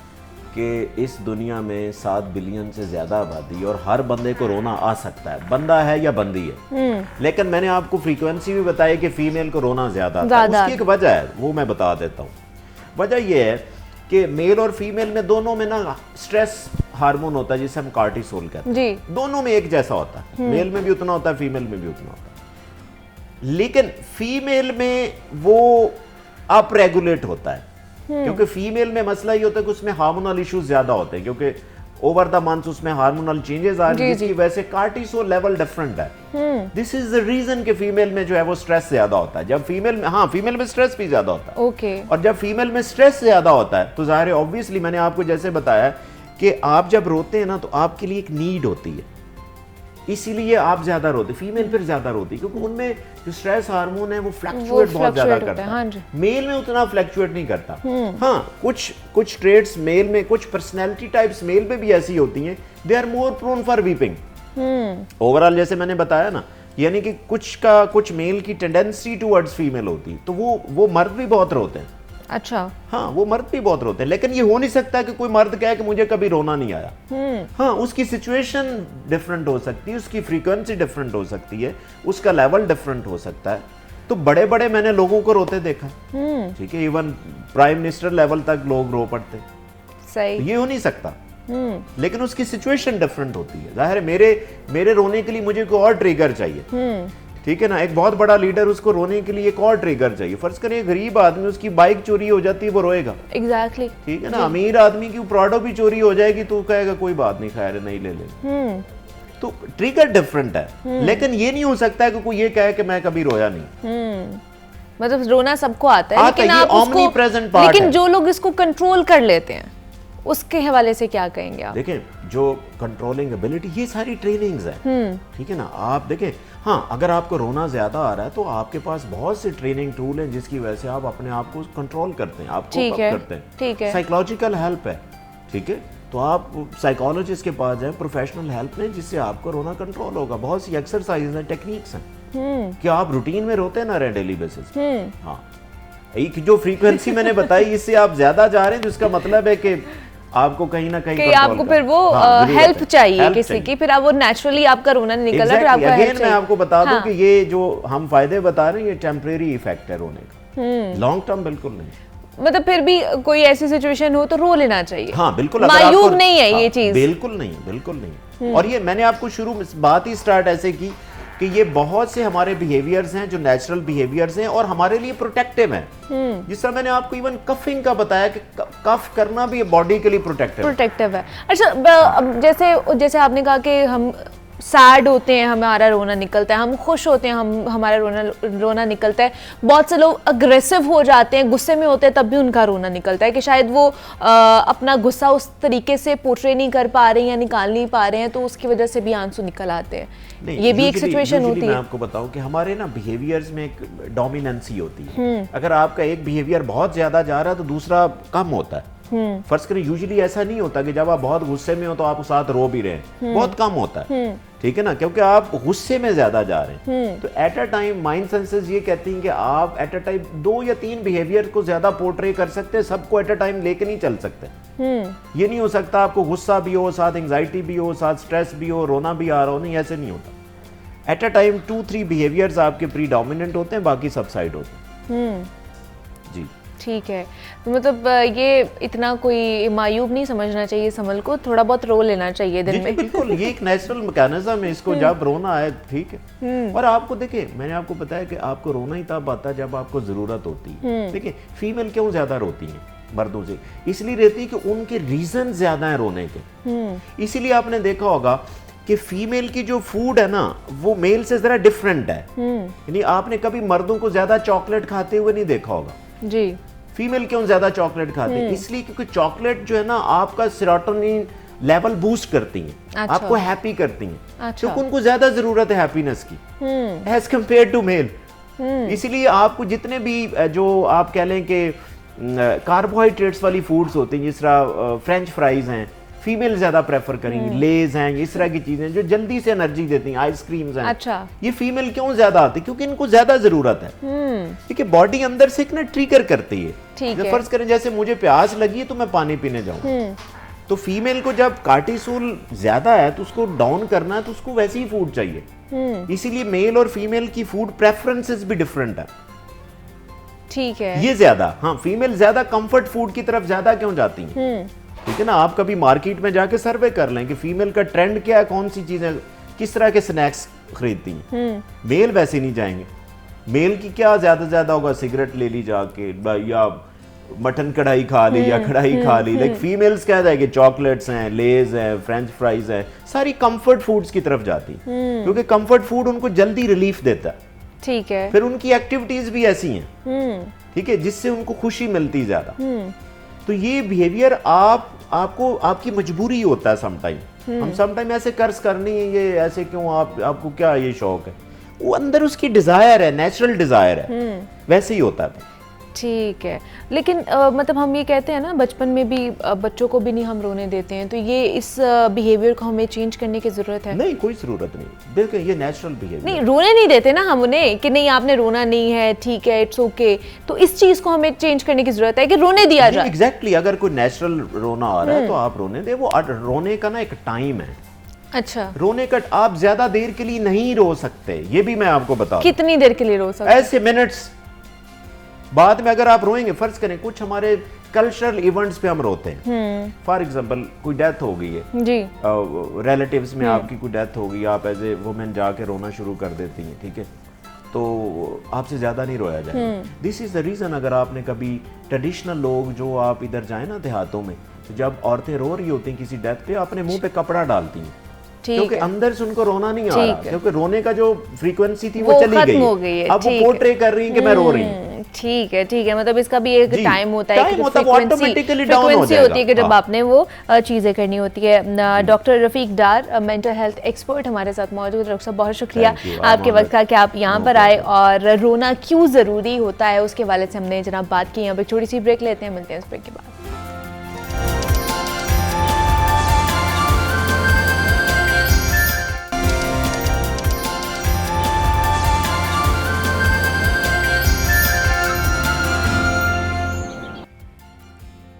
Speaker 2: कि इस दुनिया में 7 बिलियन से ज्यादा आबादी और हर बंदे को रोना आ सकता है, बंदा है या बंदी है। लेकिन मैंने आपको फ्रीक्वेंसी भी बताई कि फीमेल को रोना ज्यादा आता है। उसकी एक वजह है, वो मैं बता देता हूँ। वजह ये है कि मेल और फीमेल में दोनों में ना स्ट्रेस हार्मोन होता है जिसे हम कार्टिसोल कहते हैं। दोनों में एक जैसा होता है, मेल में भी उतना होता है, फीमेल में भी उतना होता है। लेकिन फीमेल में वो अप रेगुलेट होता है, क्योंकि फीमेल में मसला ये होता है कि उसमें हार्मोनल इश्यूज ज्यादा होते हैं, क्योंकि ओवर द मंथ उसमें हार्मोनल चेंजेस आ रही है, जिसकी वजह से कार्टिसोल लेवल डिफरेंट है। दिस इज द रीजन कि फीमेल में जो है वो स्ट्रेस ज्यादा होता है। जब फीमेल में, हाँ, फीमेल में स्ट्रेस भी ज्यादा होता है।
Speaker 1: ओके।
Speaker 2: और जब फीमेल में स्ट्रेस ज्यादा होता है तो जाहिर है, ऑब्वियसली मैंने आपको जैसे बताया कि आप जब रोते हैं ना तो आपके लिए एक नीड होती है, इसीलिए आप ज्यादा रोते। फीमेल फिर ज्यादा रोती क्योंकि उनमें जो स्ट्रेस हार्मोन है वो फ्लक्चुएट बहुत ज्यादा करता है। हाँ, मेल में उतना फ्लक्चुएट नहीं करता। हाँ, कुछ ट्रेड्स मेल में, कुछ पर्सनैलिटी टाइप्स मेल में भी ऐसी होती हैं, they are more prone for weeping. Overall जैसे मैंने बताया ना, यानी कि कुछ मेल की टेंडेंसी टुवर्ड्स फीमेल होती है, तो वो मर्द भी बहुत रोते हैं।
Speaker 1: अच्छा,
Speaker 2: हाँ, वो मर्द भी बहुत रोते हैं, लेकिन ये हो नहीं सकता कि कोई मर्द कहे कि मुझे कभी रोना नहीं आया। हाँ, उसकी सिचुएशन डिफरेंट हो सकती है, उसकी फ्रीक्वेंसी डिफरेंट हो सकती है, उसका लेवल डिफरेंट हो सकता है। तो बड़े बड़े मैंने लोगों को रोते देखा, ठीक है, इवन प्राइम मिनिस्टर लेवल तक लोग रो पड़ते।
Speaker 1: सही,
Speaker 2: ये हो नहीं सकता। लेकिन उसकी सिचुएशन डिफरेंट होती है। जाहिर है मेरे रोने के लिए मुझे कोई और ट्रिगर चाहिए, ठीक है ना। एक बहुत बड़ा लीडर, उसको रोने के लिए एक और ट्रिगर चाहिए। फर्ज करिए गरीब आदमी, उसकी बाइक चोरी हो जाती है, वो रोएगा।
Speaker 1: एग्जैक्टली,
Speaker 2: ठीक है ना। अमीर आदमी की प्राडो भी चोरी हो जाएगी तो कहेगा कोई बात नहीं, खैर नहीं, ले ले। तो ट्रिगर डिफरेंट है, लेकिन ये नहीं हो सकता कि कोई ये कहे कि मैं कभी रोया नहीं।
Speaker 1: मतलब रोना सबको आता है, लेकिन आप उसको, लेकिन जो लोग इसको कंट्रोल कर लेते हैं उसके हवाले से क्या कहेंगे आप?
Speaker 2: देखें, जो कंट्रोलिंग एबिलिटी, ये सारी ट्रेनिंग्स हैं, ठीक है ना। आप देखें, हाँ, अगर आपको रोना ज्यादा आ रहा है तो आपके पास बहुत से ट्रेनिंग टूल हैं जिसकी वजह से आप अपने आप को कंट्रोल करते हैं, आप कोप अप करते हैं।
Speaker 1: ठीक है,
Speaker 2: साइकोलॉजिकल हेल्प है, ठीक है। तो आप साइकोलॉजिस्ट के पास जाए, प्रोफेशनल हेल्प लें, जिससे आपको रोना कंट्रोल होगा। बहुत सी एक्सरसाइज हैं, टेक्निक्स हैं कि आप रूटीन में रोते ना रहे डेली बेसिस। हाँ, एक जो फ्रीक्वेंसी मैंने बताई, इससे आप ज्यादा जा रहे हैं, तो इसका मतलब है कि आपको कहीं ना कहीं
Speaker 1: आपको फिर वो हेल्प चाहिए किसी की, फिर आप वो नेचुरली आपका रोना नहीं निकल रहा, फिर आपको हेल्प चाहिए।
Speaker 2: मैं आपको बता दूं कि ये जो हम फायदे बता रहे हैं, ये टेम्परेरी इफेक्ट है रोने का, लॉन्ग टर्म बिल्कुल नहीं।
Speaker 1: मतलब फिर भी कोई ऐसी सिचुएशन हो तो रो लेना चाहिए।
Speaker 2: हाँ, बिल्कुल,
Speaker 1: मायूब नहीं है ये चीज,
Speaker 2: बिल्कुल नहीं, बिल्कुल नहीं। और ये मैंने आपको शुरू में बात ही स्टार्ट ऐसे की कि ये बहुत से हमारे बिहेवियर्स हैं जो नेचुरल बिहेवियर्स हैं और हमारे लिए प्रोटेक्टिव हैं। जिस तरह मैंने आपको इवन कफिंग का बताया कि कफ करना भी बॉडी के लिए प्रोटेक्टिव
Speaker 1: है। अच्छा, अब जैसे आपने कहा कि हम सैड होते हैं, हमारा रोना निकलता है, हम खुश होते हैं, हमारा रोना निकलता है। बहुत से लोग अग्रेसिव हो जाते हैं, गुस्से में होते हैं, तब भी उनका रोना निकलता है कि शायद वो अपना गुस्सा उस तरीके से पोर्ट्रे नहीं कर पा रहे हैं या निकाल नहीं पा रहे हैं, तो उसकी वजह से भी आंसू निकल आते हैं। ये भी एक सिचुएशन होती है।
Speaker 2: मैं आपको बताऊं कि हमारे ना बिहेवियर्स में एक डोमिनेंसी होती है। अगर आपका एक बिहेवियर बहुत ज्यादा जा रहा है तो दूसरा कम होता है। फर्ज करें, यूजुअली ऐसा नहीं होता कि जब आप बहुत गुस्से में हो तो आप साथ रो भी रहे हैं, बहुत कम होता है, ठीक है ना, क्योंकि आप गुस्से में ज्यादा जा रहे हैं। तो at a time mind senses ये कहती हैं कि आप एट अ टाइम 2 या 3 बिहेवियर को ज्यादा पोर्ट्रे कर सकते हैं, सबको एट अ टाइम लेके नहीं चल सकते। ये नहीं हो सकता आपको गुस्सा भी हो, साथ एंजाइटी भी हो, साथ स्ट्रेस भी हो, रोना भी आ रहा हो, नहीं, ऐसे नहीं होता। एट अ टाइम 2-3 बिहेवियर्स आपके प्रीडोमिनेंट होते हैं, बाकी सबसाइड होते हैं। जी,
Speaker 1: ठीक है। तो मतलब ये इतना कोई मायूब नहीं समझना चाहिए समल को, थोड़ा बहुत रो लेना चाहिए दिन में।
Speaker 2: बिल्कुल, ये एक नेचुरल मैकेनिज्म है, इसको जब रोना है ठीक है। और आपको देखिए, मैंने आपको बताया कि आपको रोना ही तब आता है जब आपको जरूरत होती है। देखिए, फीमेल क्यों ज्यादा रोती है मर्दों से? इसलिए रहती है कि उनके रीजन ज्यादा है रोने के। इसीलिए आपने देखा होगा कि फीमेल की जो फूड है ना वो मेल से जरा डिफरेंट है। यानी आपने कभी मर्दों को ज्यादा चॉकलेट खाते हुए नहीं देखा होगा जी। फीमेल क्यों ज्यादा चॉकलेट खाते हैं? इसलिए क्योंकि चॉकलेट जो है ना आपका सेरोटोनिन लेवल बूस्ट करती हैं। अच्छा। आपको हैप्पी करती हैं। अच्छा। क्योंकि उनको ज्यादा जरूरत है हैप्पीनेस की एज कंपेयर टू मेल। इसीलिए आपको जितने भी जो आप कह लें कि कार्बोहाइड्रेट्स वाली फूड्स होती हैं, जिस तरह फ्रेंच फ्राइज हैं, फीमेल ज्यादा प्रेफर करेंगी, लेज हैं, इस तरह की चीजें जो जल्दी से एनर्जी देती हैं, आइसक्रीम्स हैं। अच्छा। ये फीमेल क्यों ज्यादा आती है? क्योंकि इनको ज्यादा जरूरत है। ठीक है, बॉडी अंदर से एक ना ट्रिगर करती है। फर्ज करें जैसे मुझे प्यास लगी है तो मैं पानी पीने जाऊं, तो फीमेल को जब कार्टिसोल ज्यादा है तो उसको डाउन करना है, तो उसको वैसी ही फूड चाहिए। इसीलिए मेल और फीमेल की फूड प्रेफरेंसेस भी डिफरेंट है।
Speaker 1: ठीक है,
Speaker 2: ये ज्यादा, हाँ, फीमेल ज्यादा कंफर्ट फूड की तरफ ज्यादा क्यों जाती है? ठीक है ना, आप कभी मार्केट में जाके सर्वे कर लें कि फीमेल का ट्रेंड क्या है, कौन सी चीजें, किस तरह के स्नैक्स खरीदती हैं। मेल वैसे नहीं जाएंगे। मेल की क्या ज्यादा होगा, सिगरेट ले ली जाके या मटन कढ़ाई खा ली या कढ़ाई खा ली। लाइक फीमेल्स क्या जाएगी, चॉकलेट्स हैं, लेज हैं, फ्रेंच फ्राइज है, सारी कंफर्ट फूड्स की तरफ जाती, क्योंकि कंफर्ट फूड उनको जल्दी रिलीफ देता है। ठीक है, फिर उनकी एक्टिविटीज भी ऐसी हैं, ठीक है, जिससे उनको खुशी मिलती ज्यादा। तो ये बिहेवियर आपको आपकी मजबूरी होता है समटाइम। हम समटाइम ऐसे कर्ज करनी है, ये ऐसे क्यों, आपको क्या ये शौक है, वो अंदर उसकी डिजायर है, नेचुरल डिजायर है, वैसे ही होता है।
Speaker 1: ठीक है, लेकिन मतलब हम ये कहते हैं ना, बचपन में भी बच्चों को भी नहीं हम रोने देते हैं, तो ये इस बिहेवियर को हमें चेंज करने की जरूरत है?
Speaker 2: नहीं, कोई जरूरत नहीं, देखिए ये नेचुरल बिहेवियर।
Speaker 1: नहीं, रोने नहीं देते ना हम उन्हें कि नहीं आपने रोना नहीं है, ठीक है, इट्स ओके। तो इस चीज को हमें चेंज करने की जरूरत है कि रोने दिया जाए।
Speaker 2: एग्जैक्टली, अगर कोई नेचुरल रोना आ रहा है तो आप रोने दे। वो रोने का ना एक टाइम है। अच्छा, रोने का आप ज्यादा देर के लिए नहीं रो सकते, ये भी मैं आपको बता।
Speaker 1: कितनी देर के लिए रो सकते?
Speaker 2: ऐसे मिनट्स बाद में अगर आप रोएंगे, फर्ज करें कुछ हमारे कल्चरल इवेंट्स पे हम रोते हैं। फॉर एग्जांपल कोई डेथ हो गई है जी, रिलेटिव्स में आपकी कोई डेथ हो गई, आप एज ए वुमेन जाके रोना शुरू कर देती हैं, ठीक है, तो आपसे ज्यादा नहीं रोया जाएगा। This is the reason. अगर आपने कभी ट्रेडिशनल लोग जो आप इधर जाए ना देहातों में, तो जब औरतें रो रही होती हैं किसी डेथ पे, अपने मुंह पे कपड़ा डालती हैं, क्योंकि अंदर से उनको रोना नहीं आ रहा, क्योंकि रोने का जो फ्रीक्वेंसी थी वो चली गई, अब वो पोर्ट्रे कर रही हैं कि मैं रो रही हूँ।
Speaker 1: ठीक है, ठीक है, मतलब इसका भी एक टाइम होता है, फ्रीक्वेंसी होती है कि जब आपने वो चीजें करनी होती है। डॉक्टर रफीक डार, मेंटल हेल्थ एक्सपर्ट हमारे साथ मौजूद। डॉक्टर साहब, बहुत शुक्रिया आपके वक्त का कि आप यहाँ पर आए, और रोना क्यों जरूरी होता है उसके हवाले से हमने जनाब बात की। यहाँ पे छोटी सी ब्रेक लेते हैं, मिलते हैं इस ब्रेक के बाद।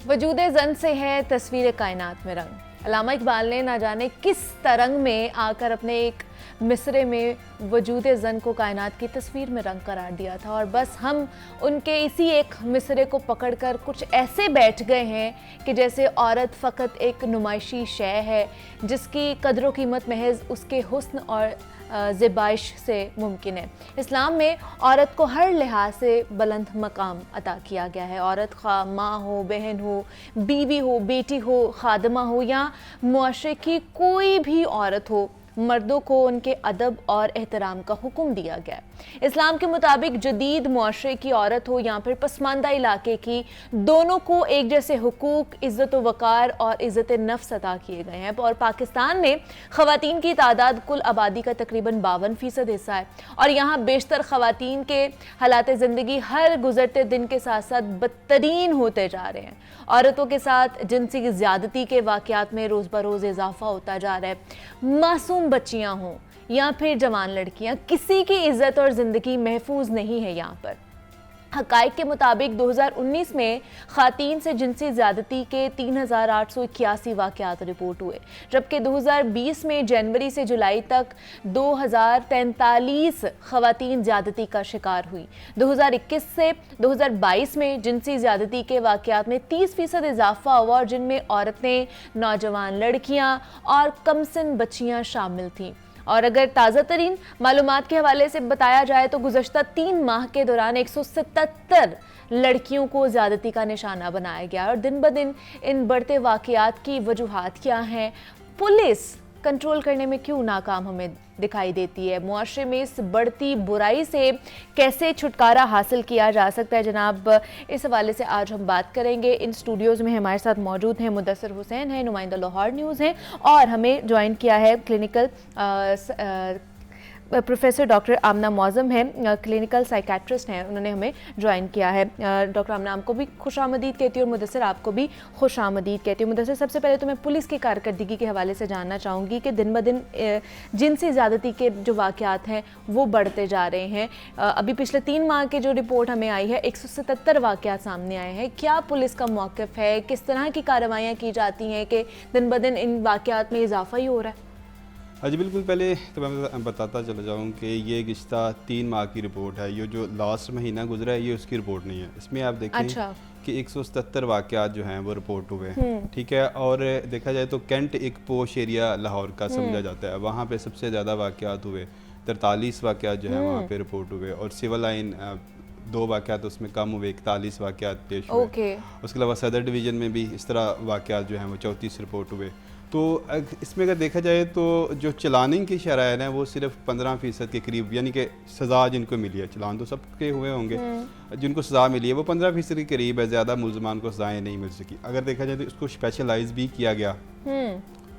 Speaker 1: वजूदे ज़न से है तस्वीर कायनात में रंग। अल्लामा इकबाल ने ना जाने किस तरंग में आकर अपने एक मिसरे में वजूदे ज़न को कायनात की तस्वीर में रंग करार दिया था, और बस हम उनके इसी एक मिसरे को पकड़कर कुछ ऐसे बैठ गए हैं कि जैसे औरत फ़कत एक नुमाइशी शय है जिसकी कदर कीमत महज उसके हुस्न और ज़िबाइश से मुमकिन है। इस्लाम में औरत को हर लिहाज से बुलंद मकाम अता किया गया है। औरत ख़्वाह माँ हो, बहन हो, बीवी हो, बेटी हो, खादमा हो या मुआशरे की कोई भी औरत हो, मर्दों को उनके अदब और एहतराम का हुक्म दिया गया है। इस्लाम के मुताबिक जदीद मुआशरे की औरत हो या फिर पसमानदा इलाके की, दोनों को एक जैसे हुकूक, इज़्ज़त व वक़ार और इज़्ज़त नफ्स अता किए गए हैं। और पाकिस्तान में ख़वातीन की तादाद कुल आबादी का तकरीबन 52% हिस्सा है और यहाँ बेशतर ख़वातीन के हालात ज़िंदगी हर गुजरते दिन के साथ साथ बदतरीन होते जा रहे हैं। औरतों के साथ जिनसी ज़्यादती के वाक़यात में रोज़ बरोज़ इजाफा होता जा रहा है। मासूम बच्चियाँ हों या फिर जवान लड़कियां, किसी की इज्जत और ज़िंदगी महफूज नहीं है। यहाँ पर हक़ाइक़ के मुताबिक 2019 में ख़ातीन से जिनसी ज़्यादती के 3881 वाक़यात रिपोर्ट हुए, जबकि 2020 में जनवरी से जुलाई तक 2043 ख़वातीन ज़्यादती का शिकार हुई। 2021 से 2022 में जिनसी ज़्यादती के वाक़यात में 30% इजाफा हुआ और जिनमें औरतें, नौजवान लड़कियाँ और कमसिन बच्चियाँ शामिल थीं। और अगर ताज़ा तरीन मालूमात के हवाले से बताया जाए तो गुज़श्ता 3 माह के दौरान 177 लड़कियों को ज़्यादती का निशाना बनाया गया। और दिन ब दिन इन बढ़ते वाक़यात की वजूहात क्या हैं, पुलिस कंट्रोल करने में क्यों नाकाम हमें दिखाई देती है, मुआशरे में इस बढ़ती बुराई से कैसे छुटकारा हासिल किया जा सकता है, जनाब इस हवाले से आज हम बात करेंगे। इन स्टूडियोज़ में हमारे साथ मौजूद हैं मुदस्सिर हुसैन हैं, नुमाइंदा लाहौर न्यूज़ हैं, और हमें ज्वाइन किया है क्लिनिकल प्रोफेसर डॉक्टर आमना मौज़म हैं, क्लिनिकल साइकेट्रिस्ट हैं, उन्होंने हमें ज्वाइन किया है। डॉक्टर आमना, आपको भी खुशामदीद कहती हूँ और मुदस्सिर आपको भी खुशामदीद कहती हूँ। मुदस्सिर, सबसे पहले तो मैं पुलिस की कारकर्दगी के हवाले से जानना चाहूँगी कि दिन ब दिन जिनसी ज़्यादती के जो वाक़यात हैं वो बढ़ते जा रहे हैं। अभी पिछले 3 माह की जो रिपोर्ट हमें आई है 177 वाक़यात सामने आए हैं। क्या पुलिस का मौक़िफ़ है, किस तरह की कार्रवाइयाँ की जाती हैं कि दिन ब दिन इन वाक़यात में इजाफा ही हो रहा है?
Speaker 3: जी बिल्कुल, पहले तो मैं बताता चला जाऊँ कि ये गुज़श्ता 3 माह की रिपोर्ट है। ये जो लास्ट महीना गुजरा है ये उसकी रिपोर्ट नहीं है। इसमें आप देखें कि 177 वाक़यात जो हैं वो रिपोर्ट हुए, ठीक है। और देखा जाए तो कैंट एक पोश एरिया लाहौर का समझा जाता है, वहाँ पे सबसे ज़्यादा वाक़यात हुए। 43 वाक़यात जो हैं वहाँ पे रिपोर्ट हुए और सिविल लाइन 2 वाक़यात उसमें कम हुए, 41 वाक़यात पेश हुए। उसके अलावा सदर डिवीज़न में भी इस तरह वाक़यात जो हैं वो 34 रिपोर्ट हुए। तो इसमें अगर देखा जाए तो जो चलानिंग की शरह है ना वो सिर्फ 15% के करीब, यानी कि सज़ा जिनको मिली है, चलान तो सबके हुए होंगे, जिनको सज़ा मिली है वो 15% के करीब है। ज़्यादा मुलजमान को सज़ाएँ नहीं मिल सकी। अगर देखा जाए तो इसको स्पेशलाइज भी किया गया,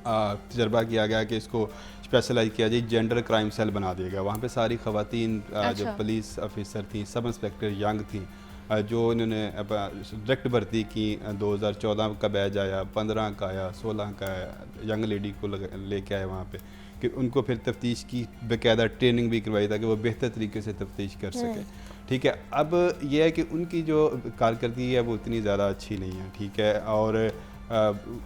Speaker 3: तजर्बा किया गया कि इसको स्पेशलाइज किया जाए, जेंडर क्राइम सेल बना दिया गया। वहाँ पे सारी ख़वातीन जो पुलिस ऑफिसर थी, सब इंस्पेक्टर यंग थी, जो इन्होंने डायरेक्ट भर्ती की। 2014 का बैच आया, 15 का आया, 16 का आया, यंग लेडी को लेके आए वहाँ पे कि उनको फिर तफ्तीश की बाकायदा ट्रेनिंग भी करवाई ताकि वो बेहतर तरीके से तफ्तीश कर सकें, ठीक है। अब यह है कि उनकी जो कारकर्दगी है वो इतनी ज़्यादा अच्छी नहीं है, ठीक है। और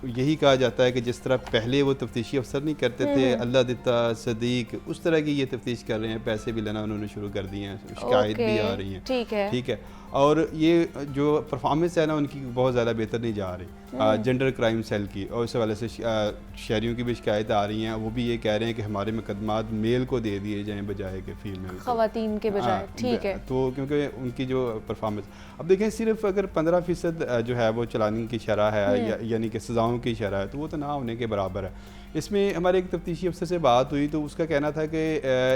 Speaker 3: यही कहा जाता है कि जिस तरह पहले वो तफ्तीशी अफसर नहीं करते थे, अल्लाह दिता सदीक, उस तरह की ये तफ्तीश कर रहे हैं, पैसे भी लेना उन्होंने शुरू कर दिए हैं, शिकायत भी आ रही हैं, ठीक है। और ये जो परफॉर्मेंस है ना उनकी बहुत ज़्यादा बेहतर नहीं जा रही जेंडर क्राइम सेल की, और इस हवाले से शहरियों की भी शिकायत आ रही हैं। वो भी ये कह रहे हैं कि हमारे मुकदमात मेल को दे दिए जाएँ बजाय कि फीमेल, ख़वातीन के बजाय, ठीक है। तो क्योंकि उनकी जो परफॉर्मेंस, अब देखें सिर्फ अगर 15% जो है वो चलाने की शरह है, यानी कि सज़ाओं की शरह है, तो वो तो ना होने के बराबर है। इसमें हमारे एक तफ्तीशी अफसर से बात हुई तो उसका कहना था कि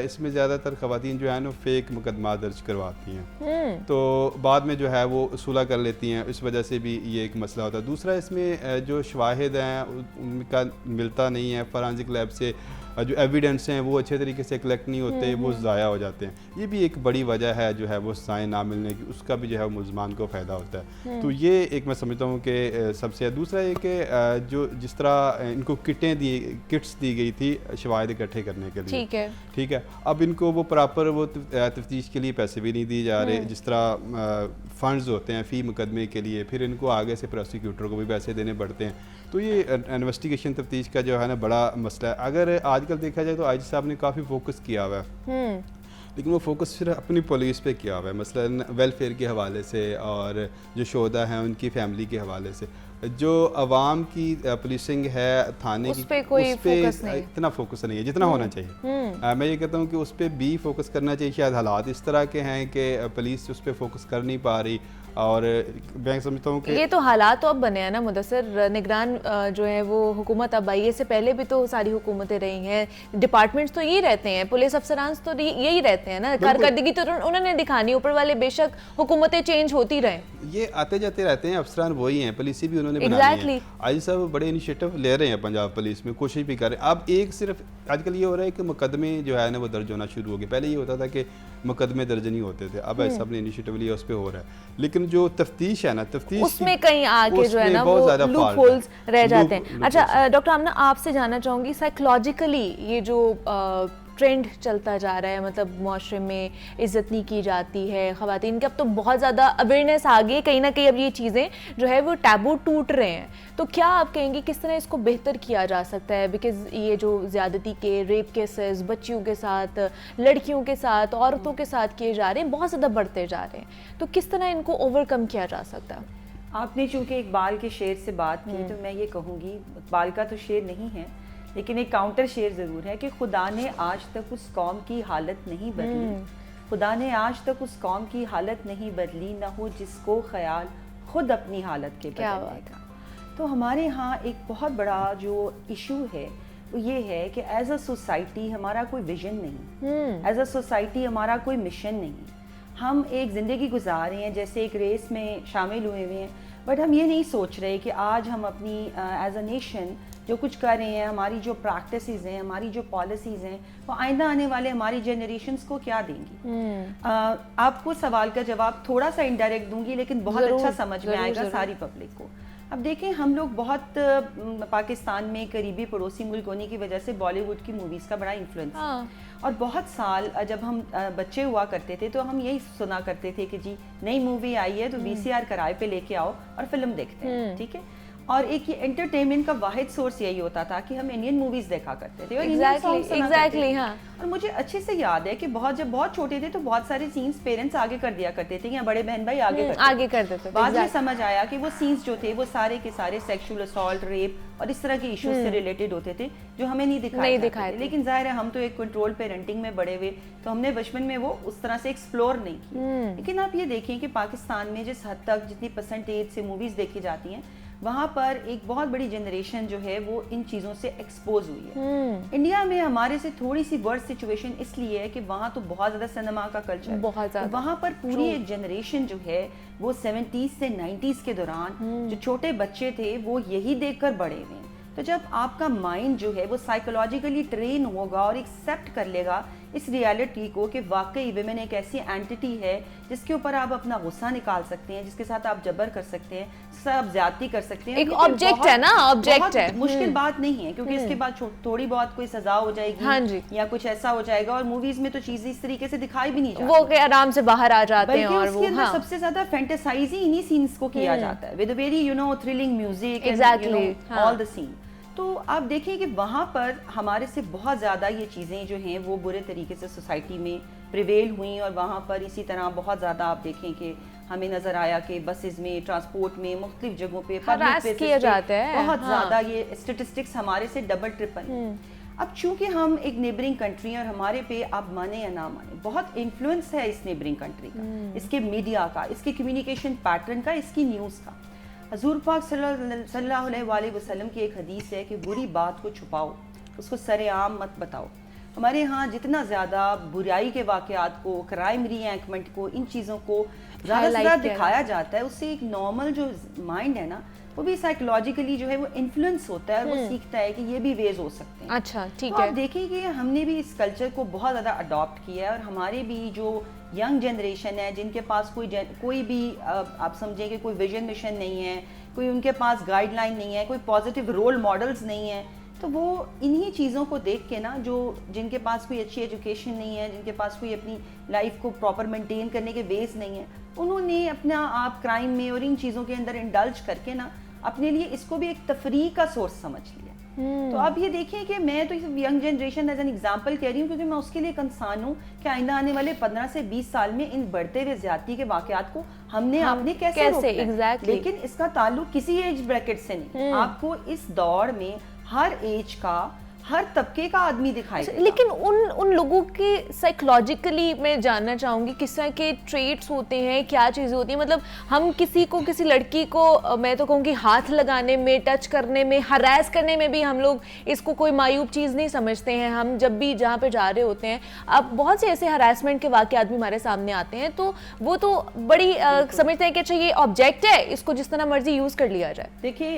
Speaker 3: इसमें ज़्यादातर ख़वातीन जो है ना फेक मुकदमा दर्ज करवाती हैं, तो बाद में जो है वो सुलह कर लेती हैं, इस वजह से भी ये एक मसला होता है। दूसरा, इसमें जो शवाहिद हैं उनका मिलता नहीं है, फॉरेंसिक लैब से जो एविडेंस हैं वो अच्छे तरीके से कलेक्ट नहीं होते, वो ज़ाया हो जाते हैं। ये भी एक बड़ी वजह है जो है वो साइन ना मिलने की, उसका भी जो है मुलजमान को फ़ायदा होता है। तो ये एक मैं समझता हूँ कि सबसे। दूसरा ये कि जो जिस तरह इनको किट्स दी गई थी शवाहिद इकट्ठे करने के लिए, ठीक है, अब इनको वो प्रॉपर वो तफ्तीश के लिए पैसे भी नहीं दिए जा रहे, जिस तरह फ़ंड्स होते हैं फ़ी मुकदमे के लिए, फिर इनको आगे से प्रोसिक्यूटर को भी पैसे देने पड़ते हैं। तो ये इन्वेस्टिगेशन तफ्तीश का जो है ना बड़ा मसला है। अगर आजकल देखा जाए तो आईजी साहब ने काफ़ी फोकस किया हुआ है लेकिन वो फोकस सिर्फ अपनी पुलिस पे किया हुआ है, मसलन वेलफेयर के हवाले से और जो शोधा हैं उनकी फैमिली के हवाले से। जो आवाम की पुलिसिंग है थाने
Speaker 1: उस पे कोई फोकस नहीं,
Speaker 3: इतना फोकस नहीं है जितना होना चाहिए। मैं ये कहता हूँ कि उस पर भी फोकस करना चाहिए। शायद हालात इस तरह के हैं कि पुलिस उस पर फोकस कर नहीं पा रही, और मैं समझता हूँ कि
Speaker 1: ये तो हालात तो अब बने हैं ना मुदस्सिर, निगरान जो है वो हुकूमत अब आई है, इससे पहले भी तो सारी हुकूमतें रही हैं, डिपार्टमेंट्स तो यही रहते हैं, पुलिस अफसरान तो यही रहते हैं ना, कारकर्दगी तो उन्होंने दिखानी, ऊपर वाले बेशक हुकूमतें चेंज होती रहें,
Speaker 3: ये आते जाते रहते हैं, अफसरान वही हैं, पुलिस भी उन्होंने बनानी है। आज सब बड़े इनिशिएटिव ले रहे हैं पंजाब पुलिस में, कोशिश भी कर रहे हैं। अब एक सिर्फ आजकल ये हो रहा है कि मुकदमे जो है ना वो दर्ज होना शुरू हो गए, पहले ये होता था कि मुकदमे दर्ज नहीं होते थे, अब सब ने इनिशिएटिव लिया, उस पर हो रहा है। लेकिन जो तफ्तीश है ना, तफ्तीश
Speaker 1: उसमें कहीं आके जो है ना वो लूप होल्स रह जाते हैं। अच्छा डॉक्टर आमना, आपसे जानना चाहूँगी साइकोलॉजिकली ये जो ट्रेंड चलता जा रहा है, मतलब मुआशरे में इज़्ज़त नहीं की जाती है ख़वातीन की, अब तो बहुत ज़्यादा अवेयरनेस आ गई, कहीं ना कहीं अब ये चीज़ें जो है वो टैबू टूट रहे हैं, तो क्या आप कहेंगे किस तरह इसको बेहतर किया जा सकता है? बिकॉज़ ये जो ज़्यादती के रेप केसेस बच्चियों के साथ, लड़कियों के साथ, औरतों के साथ किए जा रहे हैं, बहुत ज़्यादा बढ़ते जा रहे हैं, तो किस तरह इनको ओवरकम किया जा सकता है?
Speaker 4: आपने चूँकि इकबाल के शेर से बात की, तो मैं ये कहूँगी, इकबाल का तो शेर नहीं है लेकिन एक काउंटर शेर ज़रूर है कि खुदा ने आज तक उस कौम की हालत नहीं बदली, खुदा ने आज तक उस कौम की हालत नहीं बदली, ना हो जिसको ख्याल खुद अपनी हालत के बदलने का। तो हमारे यहाँ एक बहुत बड़ा जो इशू है वो ये है कि एज अ सोसाइटी हमारा कोई विजन नहीं, एज अ सोसाइटी हमारा कोई मिशन नहीं, हम एक ज़िंदगी गुजार रहे हैं जैसे एक रेस में शामिल हुए हुए हैं, बट हम ये नहीं सोच रहे कि आज हम अपनी एज अ नेशन जो कुछ कर रहे हैं, हमारी जो प्रैक्टिसेस हैं, हमारी जो पॉलिसीज़ हैं, वो आइंदा आने वाले हमारी जनरेशंस को क्या देंगी। आपको सवाल का जवाब थोड़ा सा इनडायरेक्ट दूंगी लेकिन बहुत अच्छा समझ में आएगा सारी पब्लिक को। अब देखें, हम लोग बहुत पाकिस्तान में करीबी पड़ोसी मुल्क होने की वजह से बॉलीवुड की मूवीज़ का बड़ा इन्फ्लुएंस है, और बहुत साल जब हम बच्चे हुआ करते थे तो हम यही सुना करते थे कि जी नई मूवी आई है तो VCR किराए पे लेके आओ और फिल्म देखते हैं, ठीक है। और एक ये एंटरटेनमेंट का वाहिद सोर्स यही होता था कि हम इंडियन मूवीज देखा करते थे और इंडियन सॉन्ग्स सुना करते थे। हाँ। और मुझे अच्छे से याद है कि जब बहुत छोटे थे तो बहुत सारे सीन्स पेरेंट्स आगे कर दिया करते थे या बड़े बहन भाई आगे करते थे। बाद में समझ आया कि वो सीन्स जो थे वो सारे के सारे सेक्सुअल असॉल्ट, रेप और इस तरह के इश्यूज से रिलेटेड होते थे जो हमें नहीं दिखाए थे। लेकिन जाहिर है हम तो एक कंट्रोल पेरेंटिंग में बड़े हुए, तो हमने बचपन में वो उस तरह से एक्सप्लोर नहीं की। लेकिन आप ये देखें कि पाकिस्तान में जिस हद तक जितनी परसेंटेज से मूवीज देखी जाती हैं, वहाँ पर एक बहुत बड़ी जनरेशन जो है वो इन चीज़ों से एक्सपोज हुई है। इंडिया में हमारे से थोड़ी सी वर्स्ट सिचुएशन इसलिए है कि वहाँ तो बहुत ज़्यादा सिनेमा का कल्चर है, बहुत ज़्यादा। तो वहाँ पर पूरी एक जनरेशन जो है वो 70s से 90s के दौरान जो छोटे बच्चे थे वो यही देखकर बड़े हुए। तो जब आपका माइंड जो है वो साइकोलॉजिकली ट्रेन होगा और एक्सेप्ट कर लेगा इस रियलिटी को कि वाकई विमेन एक ऐसी एंटिटी है जिसके ऊपर आप अपना गुस्सा निकाल सकते हैं, जिसके साथ आप जबर कर सकते हैं, जिससे आप ज्यादती कर सकते हैं,
Speaker 1: एक ऑब्जेक्ट है ना, ऑब्जेक्ट है,
Speaker 4: मुश्किल बात नहीं है क्योंकि इसके बाद थोड़ी बहुत कोई सजा हो जाएगी। हाँ जी। या कुछ ऐसा हो जाएगा, और मूवीज में तो चीजें इस तरीके से दिखाई भी नहीं जाती,
Speaker 1: वो के आराम से बाहर आ जाते हैं, और वो
Speaker 4: हाँ। सबसे ज्यादा फैंटेसाइज ही इन्हीं सीन्स को किया जाता है with very thrilling music, all the scene. तो आप देखिए कि वहाँ पर हमारे से बहुत ज़्यादा ये चीज़ें जो हैं वो बुरे तरीके से सोसाइटी में प्रिवेल हुई, और वहाँ पर इसी तरह बहुत ज़्यादा आप देखें कि हमें नज़र आया कि बसेस में, ट्रांसपोर्ट में, मुख्तलिफ जगहों पे पब्लिक
Speaker 1: किया जाता है,
Speaker 4: बहुत ज़्यादा ये स्टेटिस्टिक्स हमारे से डबल ट्रिपल। अब चूंकि हम एक नेबरिंग कंट्री हैं और हमारे पे आप माने या ना माने बहुत इन्फ्लुएंस है इस नेबरिंग कंट्री का, इसके मीडिया का, इसके कम्युनिकेशन पैटर्न का, इसकी न्यूज़ का। हजूर पाक सल्लल्लाहु अलैहि वसल्लम की एक हदीस है कि बुरी बात को छुपाओ, उसको सरेआम मत बताओ। हमारे यहाँ जितना ज़्यादा बुराई के वाक़यात को, क्राइम रीएंकमेंट को, इन चीज़ों को ज़्यादा से ज़्यादा दिखाया जाता है, उससे एक नॉर्मल जो माइंड है ना वो भी साइकोलॉजिकली जो है वो इन्फ्लुएंस होता है, वो सीखता है कि ये भी वेज हो सकते हैं।
Speaker 1: अच्छा, ठीक
Speaker 4: है।
Speaker 1: आप
Speaker 4: देखिए कि हमने भी इस कल्चर को बहुत ज़्यादा अडॉप्ट किया है, और हमारे भी जो यंग जनरेशन है जिनके पास कोई भी आप समझें कि कोई विजन मिशन नहीं है, कोई उनके पास गाइडलाइन नहीं है, कोई पॉजिटिव रोल मॉडल्स नहीं है, तो वो इन्हीं चीज़ों को देख के ना, जो जिनके पास कोई अच्छी एजुकेशन नहीं है, जिनके पास कोई अपनी लाइफ को प्रॉपर मेंटेन करने के वेज नहीं है, उन्होंने अपना आप क्राइम में और इन चीज़ों के अंदर इंडल्ज करके ना अपने लिए इसको भी एक तफरीह का सोर्स समझ लिया। तो अब ये देखिए कि मैं तो young generation as an example कह रही हूँ, क्योंकि मैं उसके लिए कंसर्न हूँ कि आइंदा आने वाले 15 से 20 साल में इन बढ़ते हुए ज्यादती के वाकयात को आपने कैसे रोकना है।
Speaker 1: exactly.
Speaker 4: लेकिन इसका ताल्लुक किसी एज ब्रैकेट से नहीं, आपको इस दौर में हर एज का, हर तबके का आदमी दिखाई देगा।
Speaker 1: लेकिन उन लोगों के साइकोलॉजिकली मैं जानना चाहूंगी किस तरह के ट्रेट्स होते हैं, क्या चीज़ें होती हैं। मतलब हम किसी लड़की को मैं तो कहूँगी हाथ लगाने में, टच करने में, हरास करने में भी हम लोग इसको कोई मायूब चीज़ नहीं समझते हैं। हम जब भी जहाँ पे जा रहे होते हैं, अब बहुत से ऐसे हरासमेंट के वाक़यात भी हमारे सामने आते हैं, तो वो तो बड़ी समझते हैं कि अच्छा ये ऑब्जेक्ट है, इसको जिस तरह मर्जी यूज़ कर लिया जाए।
Speaker 4: देखिए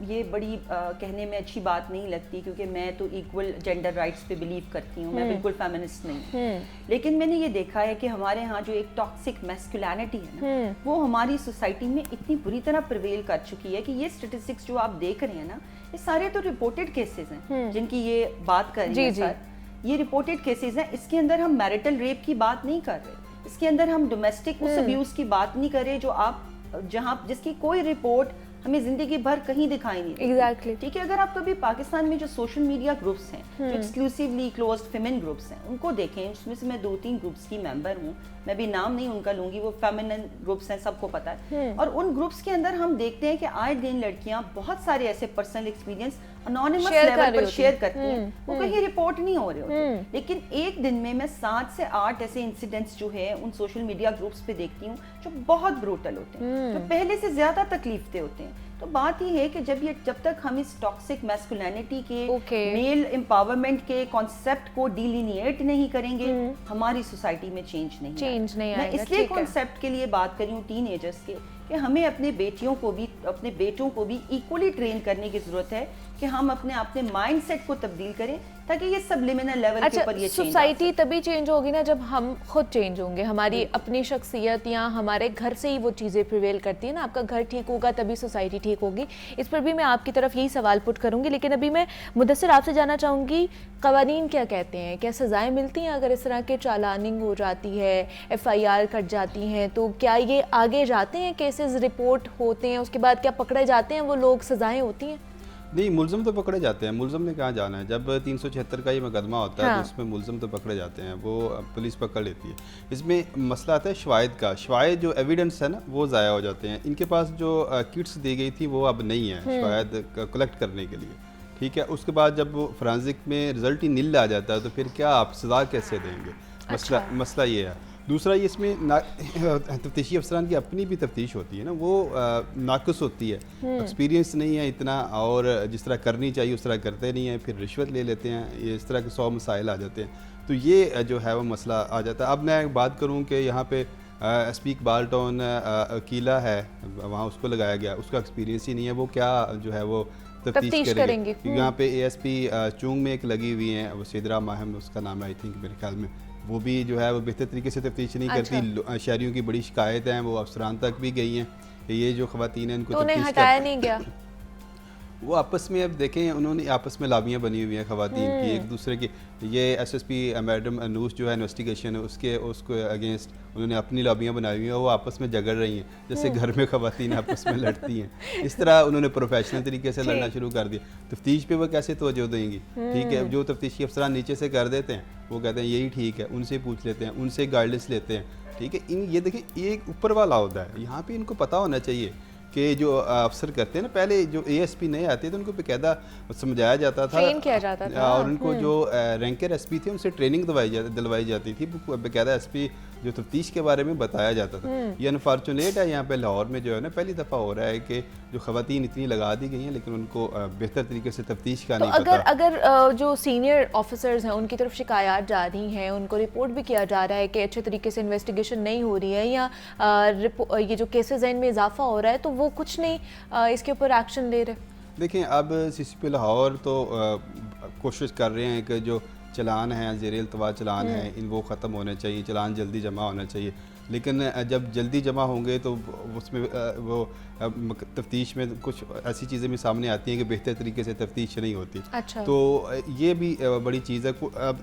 Speaker 4: ये बड़ी कहने में अच्छी बात नहीं लगती, क्योंकि मैं तो इक्वल जेंडर राइट्स पे बिलीव करती हूँ, मैं बिल्कुल फेमिनिस्ट नहीं। लेकिन मैंने ये देखा है कि हमारे यहाँ जो एक टॉक्सिक मैस्कुलिनिटी है ना, वो हमारी सोसाइटी में इतनी बुरी तरह प्रिवेल कर चुकी है कि ये स्टैटिस्टिक्स जो आप देख रहे हैं ना, ये सारे तो रिपोर्टेड केसेस हैं जिनकी ये बात कर रही है सर, ये रिपोर्टेड केसेस हैं। इसके अंदर हम मैरिटल रेप की बात नहीं कर रहे, इसके अंदर हम डोमेस्टिक अब्यूज की बात नहीं कर रहे, जो आप जिसकी कोई रिपोर्ट हमें जिंदगी भर कहीं दिखाई नहीं।
Speaker 1: एग्जैक्टली
Speaker 4: ठीक है, अगर आप कभी पाकिस्तान में जो सोशल मीडिया ग्रुप्स हैं, जो एक्सक्लूसिवली क्लोज्ड फेमिन ग्रुप्स हैं, उनको देखें, उसमें से मैं 2-3 ग्रुप्स की मेंबर हूँ, मैं भी नाम नहीं उनका लूंगी, वो फेमिनिन ग्रुप्स हैं, सबको पता है। और उन ग्रुप्स के अंदर हम देखते हैं कि आए दिन लड़कियां बहुत सारे ऐसे पर्सनल एक्सपीरियंस अनोनिमस लेवल पर शेयर करती हैं, वो कहीं रिपोर्ट नहीं हो रहे होते। लेकिन एक दिन में मैं 7 से 8 ऐसे इंसिडेंट्स जो है उन सोशल मीडिया ग्रुप्स पे देखती हूँ जो बहुत ब्रूटल होते हैं, जो पहले से ज्यादा तकलीफ दे होते हैं। तो बात ये है कि जब तक हम इस टॉक्सिक मैस्कुलिनिटी के मेल एम्पावरमेंट के कॉन्सेप्ट को डिलिनिएट नहीं करेंगे, हमारी सोसाइटी में चेंज नहीं मैं इसलिए कॉन्सेप्ट के लिए बात कर रही हूँ टीनेजर्स के, कि हमें अपने बेटियों को भी, अपने बेटों को भी इक्वली ट्रेन करने की जरूरत है कि हम अपने माइंडसेट को तब्दील करें, ताकि ये सबलिमिनल लेवल के ऊपर ये
Speaker 1: सोसाइटी तभी चेंज होगी ना जब हम खुद चेंज होंगे, हमारी अपनी शख्सियत या हमारे घर से ही वो चीज़ें प्रिवेल करती है ना। आपका घर ठीक होगा तभी सोसाइटी ठीक होगी। इस पर भी मैं आपकी तरफ यही सवाल पुट करूंगी, लेकिन अभी मैं मुदस्सिर आपसे जानना चाहूँगी, कवानीन क्या कहते हैं, क्या सज़ाएं मिलती हैं अगर इस तरह के चालानिंग हो जाती है, FIR कट जाती हैं, तो क्या ये आगे जाते हैं, केसेस रिपोर्ट होते हैं, उसके बाद क्या पकड़े जाते हैं वो लोग, सज़ाएं होती हैं?
Speaker 3: नहीं, मुलज़म तो पकड़े जाते हैं। मुलज़म ने कहाँ जाना है, जब 376 का ये मुकदमा होता है तो इसमें मुलज़म तो पकड़े जाते हैं, वो पुलिस पकड़ लेती है। इसमें मसला आता है शवाहिद का, शवाहिद जो एविडेंस है ना वो ज़ाया हो जाते हैं। इनके पास जो किट्स दी गई थी वो अब नहीं है शवाहिद कलेक्ट करने के लिए, ठीक है। उसके बाद जब वो फोरेंसिक में रिजल्ट ही निल आ जाता है तो फिर क्या आप सज़ा कैसे देंगे? मसला ये है। दूसरा ये इसमें तफ्तीशी अफसरान की अपनी भी तफ्तीश होती है ना, वो नाक़िस होती है, एक्सपीरियंस नहीं है इतना, और जिस तरह करनी चाहिए उस तरह करते नहीं हैं, फिर रिश्वत ले लेते हैं, ये इस तरह के 100 मसाइल आ जाते हैं। तो ये जो है वो मसला आ जाता है। अब मैं बात करूँ कि यहाँ पे SP इकबाल टाउन अकीला है, वहाँ उसको लगाया गया, उसका एक्सपीरियंस ही नहीं है, वो क्या जो है वो तफ्तीश करेंगे। यहाँ पे ASP चूंग में एक लगी हुई हैं, वो सिदरा माहम उसका नाम है आई थिंक, मेरे ख्याल में, वो भी जो है वो बेहतर तरीके से तफ्तीश नहीं करती। शहरियों की बड़ी शिकायत हैं, वो अफसरान तक भी गई हैं कि ये जो खवातीन हैं इनको
Speaker 1: तो हटाया नहीं गया।
Speaker 3: वो आपस में, अब देखें उन्होंने आपस में लाबियाँ बनी हुई हैं खवातीन की एक दूसरे की। ये SSP मैडम अनूस जो है इन्वेस्टिगेशन है उसको अगेंस्ट उन्होंने अपनी लाबियाँ बनाई हुई हैं, वो आपस में झगड़ रही हैं जैसे घर में खवातीन आपस में लड़ती हैं। इस तरह उन्होंने प्रोफेशनल तरीके से लड़ना शुरू कर दिया। तफ्तीश पे वो कैसे तवज्जो देंगी? ठीक है, जो तफ्तीशी अफसरान नीचे से कर देते हैं वो कहते हैं यही ठीक है, उनसे पूछ लेते हैं, उनसे गाइडेंस लेते हैं, ठीक है। ये देखिए ये एक ऊपर वाला होता है, यहाँ पे इनको पता होना चाहिए कि जो अफसर करते हैं ना, पहले जो ASP नए आते थे उनको बेकायदा समझाया जाता था,
Speaker 1: ट्रेन किया जाता था,
Speaker 3: और उनको जो रैंकर SP थे उनसे ट्रेनिंग दिलवाई जाती थी, बेकायदा SP जो तफ्तीश के बारे में बताया जाता था। ये अनफॉर्चुनेट है, यहाँ पे लाहौर में जो है ना पहली दफ़ा हो रहा है कि जो खवातीन इतनी लगा दी गई हैं लेकिन उनको बेहतर तरीके से तफ्तीश का नहीं पता।
Speaker 1: अगर जो सीनियर ऑफिसर्स हैं उनकी तरफ शिकायत जा रही हैं, उनको रिपोर्ट भी किया जा रहा है कि अच्छे तरीके से इन्वेस्टिगेशन नहीं हो रही है, या ये जो केसेस हैं इनमें इजाफा हो रहा है, तो वो कुछ नहीं इसके ऊपर एक्शन ले रहे?
Speaker 3: देखें, अब CCP लाहौर तो कोशिश कर रहे हैं कि जो चलान हैं, ज़ेर इल्तवा चलान हैं, वो ख़त्म होने चाहिए, चलान जल्दी जमा होना चाहिए। लेकिन जब जल्दी जमा होंगे तो उसमें वो तफ्तीश में कुछ ऐसी चीज़ें भी सामने आती हैं कि बेहतर तरीके से तफ्तीश नहीं होती।
Speaker 1: अच्छा।
Speaker 3: तो ये भी बड़ी चीज़ है।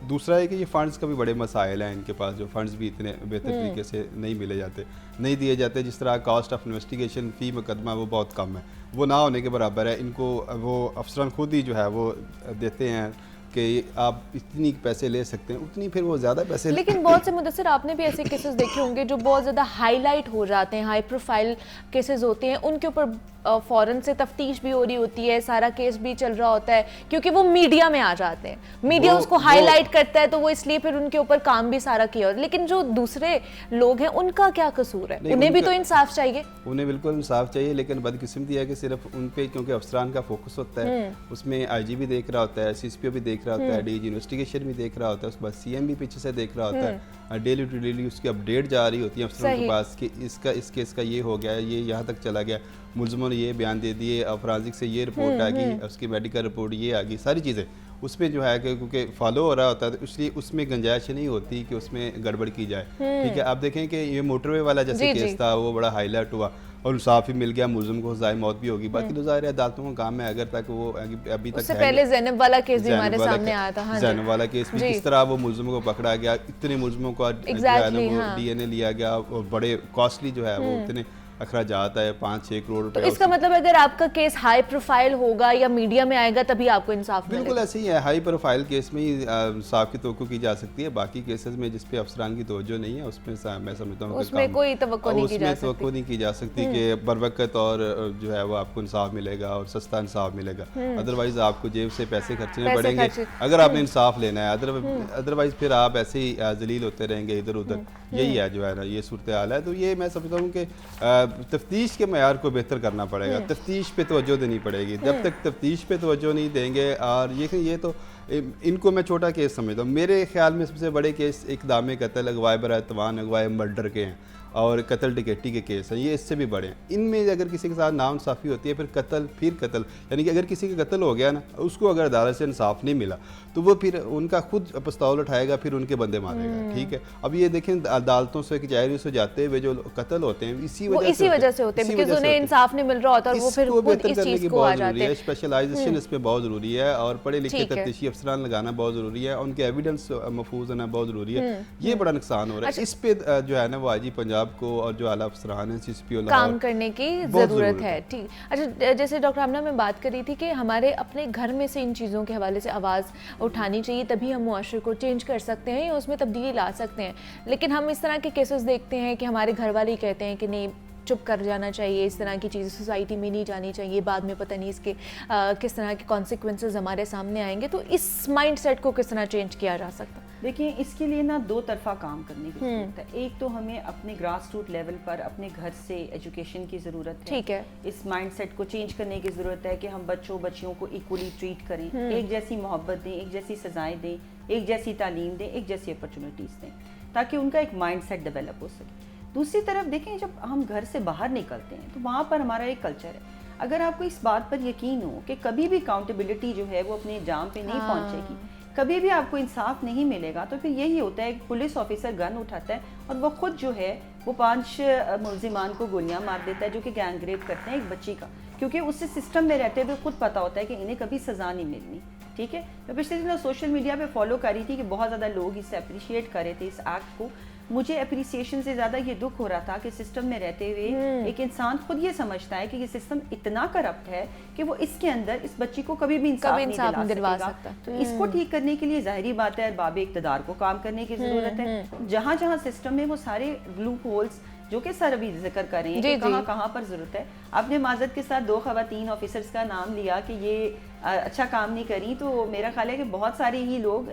Speaker 3: दूसरा है कि ये फ़ंड्स का भी बड़े मसाइल हैं इनके पास, जो फ़ंड्स भी इतने बेहतर तरीके से नहीं मिले जाते, नहीं दिए जाते। जिस तरह कॉस्ट ऑफ इन्वेस्टिगेशन फ़ी मुकदमा वो बहुत कम है, वो ना होने के बराबर है। इनको वो अफसरान खुद ही जो है वो देते हैं कि आप इतनी पैसे ले सकते हैं, उतनी फिर वो ज़्यादा पैसे
Speaker 1: लेकिन बहुत से मुदस्सिर आपने भी ऐसे केसेस देखे होंगे जो बहुत ज़्यादा हाईलाइट हो जाते हैं, हाई प्रोफाइल केसेस होते हैं, उनके ऊपर फ़ौरन से तफ्तीश भी हो रही होती है, सारा केस भी चल रहा होता है क्योंकि वो मीडिया में आ जाते हैं, मीडिया उसको हाईलाइट करता है तो वो इसलिए फिर उनके ऊपर काम भी सारा किया होता है। लेकिन जो दूसरे लोग हैं उनका क्या कसूर है? उन्हें भी तो इंसाफ चाहिए।
Speaker 3: उन्हें बिल्कुल इंसाफ चाहिए, लेकिन बदकिस्मती है कि सिर्फ उन पे क्योंकि अफसरान का फोकस होता है, उसमें आईजी भी देख रहा होता है, सीएसपी भी देख रहा होता है, डीजी इन्वेस्टिगेशन भी देख रहा होता है, उसके बाद सीएम भी पीछे से देख रहा होता है, डेली टू डेली उसकी अपडेट जा रही होती है अफसरों के पास कि इस केस का ये हो गया, ये यहाँ तक चला गया, मुलजमों ने ये बयान दे दिए, फॉरेंसिक से ये रिपोर्ट आ गई, उसकी मेडिकल रिपोर्ट ये आ गई, सारी चीज़ें उसमें जो है कि क्योंकि फॉलो हो रहा होता है, तो इसलिए उसमें गुंजाइश नहीं होती कि उसमें गड़बड़ की जाए। ठीक है, आप देखें कि ये मोटरवे वाला जैसे केस था वो बड़ा हाईलाइट हुआ और इंसाफ ही मिल गया, मुलजिम को सजाए मौत भी होगी। बाकी तो ज़ाहिर है अदालतों का काम है, अगर तक वो अभी तक
Speaker 1: उससे पहले ज़ैनब वाला केस भी हमारे सामने आया था।
Speaker 3: ज़ैनब वाला केस भी किस तरह वो मुलजिम को पकड़ा गया, इतने मुलजिमों को डीएनए लिया गया और बड़े कॉस्टली जो है वो इतने अखराजात है 5-6 करोड़ रुपए।
Speaker 1: तो इसका मतलब अगर आपका केस हाई प्रोफाइल होगा या मीडिया में आएगा तभी आपको इंसाफ मिलेगा?
Speaker 3: बिल्कुल ऐसे ही है, हाई प्रोफाइल केस में ही इंसाफ की तवक्को की जा सकती है। बाकी केसेस में जिस पे अफसरान की तवज्जो नहीं है उसमें मैं समझता हूँ
Speaker 1: उसमें कोई तवक्को नहीं
Speaker 3: की जा सकती कि बरवकत और जो है वो आपको इंसाफ मिलेगा और सस्ता इंसाफ मिलेगा। अदरवाइज आपको जेब से पैसे खर्चने पड़ेंगे अगर आपने इंसाफ लेना है, अदरवाइज फिर आप ऐसे ही जलील होते रहेंगे इधर उधर। यही है जो है ना, ये सूरत हाल है। तो ये मैं समझता हूँ कि तफ्तीश के मयार को बेहतर करना पड़ेगा, तफ्तीश पे तवज्जो देनी पड़ेगी। जब तक तफ्तीश पे तवज्जो नहीं देंगे, और ये तो इनको मैं छोटा केस समझता हूँ। मेरे ख्याल में सबसे बड़े केस इक़दाम कत्ल, अगवाए बरातवान, अगवाए मर्डर के हैं और कत्ल टिकट्टी के केस हैं, ये इससे भी बड़े हैं। इनमें अगर किसी के साथ नाइंसाफ़ी होती है फिर कत्ल, यानी कि अगर किसी का कत्ल हो गया ना, उसको अगर अदालत से इंसाफ नहीं मिला तो वो फिर उनका खुद पिस्तौल उठाएगा, फिर उनके बंदे मारेगा। ठीक है, अब ये देखें अदालतों से कचहरी से जाते हुए जो कत्ल होते हैं इसी वजह से होते हैं
Speaker 1: बिकॉज़ उन्हें इंसाफ नहीं मिल रहा होता और वो फिर खुद इस चीज़ को आ जाते हैं।
Speaker 3: स्पेशलाइजेशन इस पे बहुत ज़रूरी है और पढ़े लिखे तफ्तीशी अफसरान लगाना बहुत ज़रूरी है, उनके एविडेंस महफूज होना बहुत ज़रूरी है। ये बड़ा नुकसान हो रहा है। इस पे जो है ना वो आईजी पंजाब को और जो आला अफसरान है सीएसपी
Speaker 1: काम करने की ज़रूरत है। ठीक, अच्छा, जैसे डॉक्टर आमना मैं बात कर रही थी कि हमारे अपने घर में से इन चीज़ों के हवाले से आवाज़ उठानी चाहिए, तभी हम मुआशरे को चेंज कर सकते हैं या उसमें तब्दीली ला सकते हैं। लेकिन हम इस तरह के केसेस देखते हैं कि हमारे घर वाले ही कहते हैं कि नहीं, चुप कर जाना चाहिए, इस तरह की चीज़ें सोसाइटी में नहीं जानी चाहिए, बाद में पता नहीं इसके किस तरह के कॉन्सिक्वेंसेस हमारे सामने आएंगे। तो इस माइंडसेट को किस तरह चेंज किया जा सकता है?
Speaker 4: देखिए, इसके लिए ना दो तरफा काम करने की ज़रूरत है। एक तो हमें अपने ग्रास रूट लेवल पर अपने घर से एजुकेशन की ज़रूरत है।
Speaker 1: ठीक है,
Speaker 4: इस माइंडसेट को चेंज करने की ज़रूरत है कि हम बच्चियों को इक्वली ट्रीट करें, एक जैसी मोहब्बत दें, एक जैसी सजाएं दें, एक जैसी तालीम दें, एक जैसी अपॉर्चुनिटीज़ दें, ताकि उनका एक माइंडसेट डेवलप हो सके। दूसरी तरफ देखें, जब हम घर से बाहर निकलते हैं तो वहाँ पर हमारा एक कल्चर है। अगर आपको इस बात पर यकीन हो कि कभी भी अकाउंटेबिलिटी जो है वो अपने जाम पे नहीं पहुँचेगी, कभी भी आपको इंसाफ नहीं मिलेगा, तो फिर यही होता है, पुलिस ऑफिसर गन उठाता है और वो खुद जो है वो 5 मुलजिमान को गोलियां मार देता है जो कि गैंग रेप करते हैं एक बच्ची का, क्योंकि उससे सिस्टम में रहते हुए खुद पता होता है कि इन्हें कभी सज़ा नहीं मिलनी। ठीक है, मैं पिछले दिनों सोशल मीडिया पे फॉलो कर रही थी कि बहुत ज़्यादा लोग इसे अप्रिशिएट कर रहे थे, इस एक्ट को। मुझे अप्रिसिएशन से ज़्यादा ये दुख हो रहा था कि सिस्टम में रहते हुए एक इंसान खुद ये समझता है कि ये सिस्टम इतना करप्ट है कि वो इसके अंदर इस बच्ची को कभी भी इंसाफ नहीं दिलवा सकता। तो इसको ठीक करने के लिए जाहिर बात है बाबे इक़्तिदार को काम करने की ज़रूरत है। जहाँ जहाँ सिस्टम में वो सारे लूप होल्स जो कि सर अभी जिक्र कर रहे हैं कि कहाँ पर ज़रूरत है। आपने माजरत के साथ 2 ख़वातीन ऑफिसर्स का नाम लिया कि ये अच्छा काम नहीं करी, तो मेरा ख्याल है कि बहुत सारे ही लोग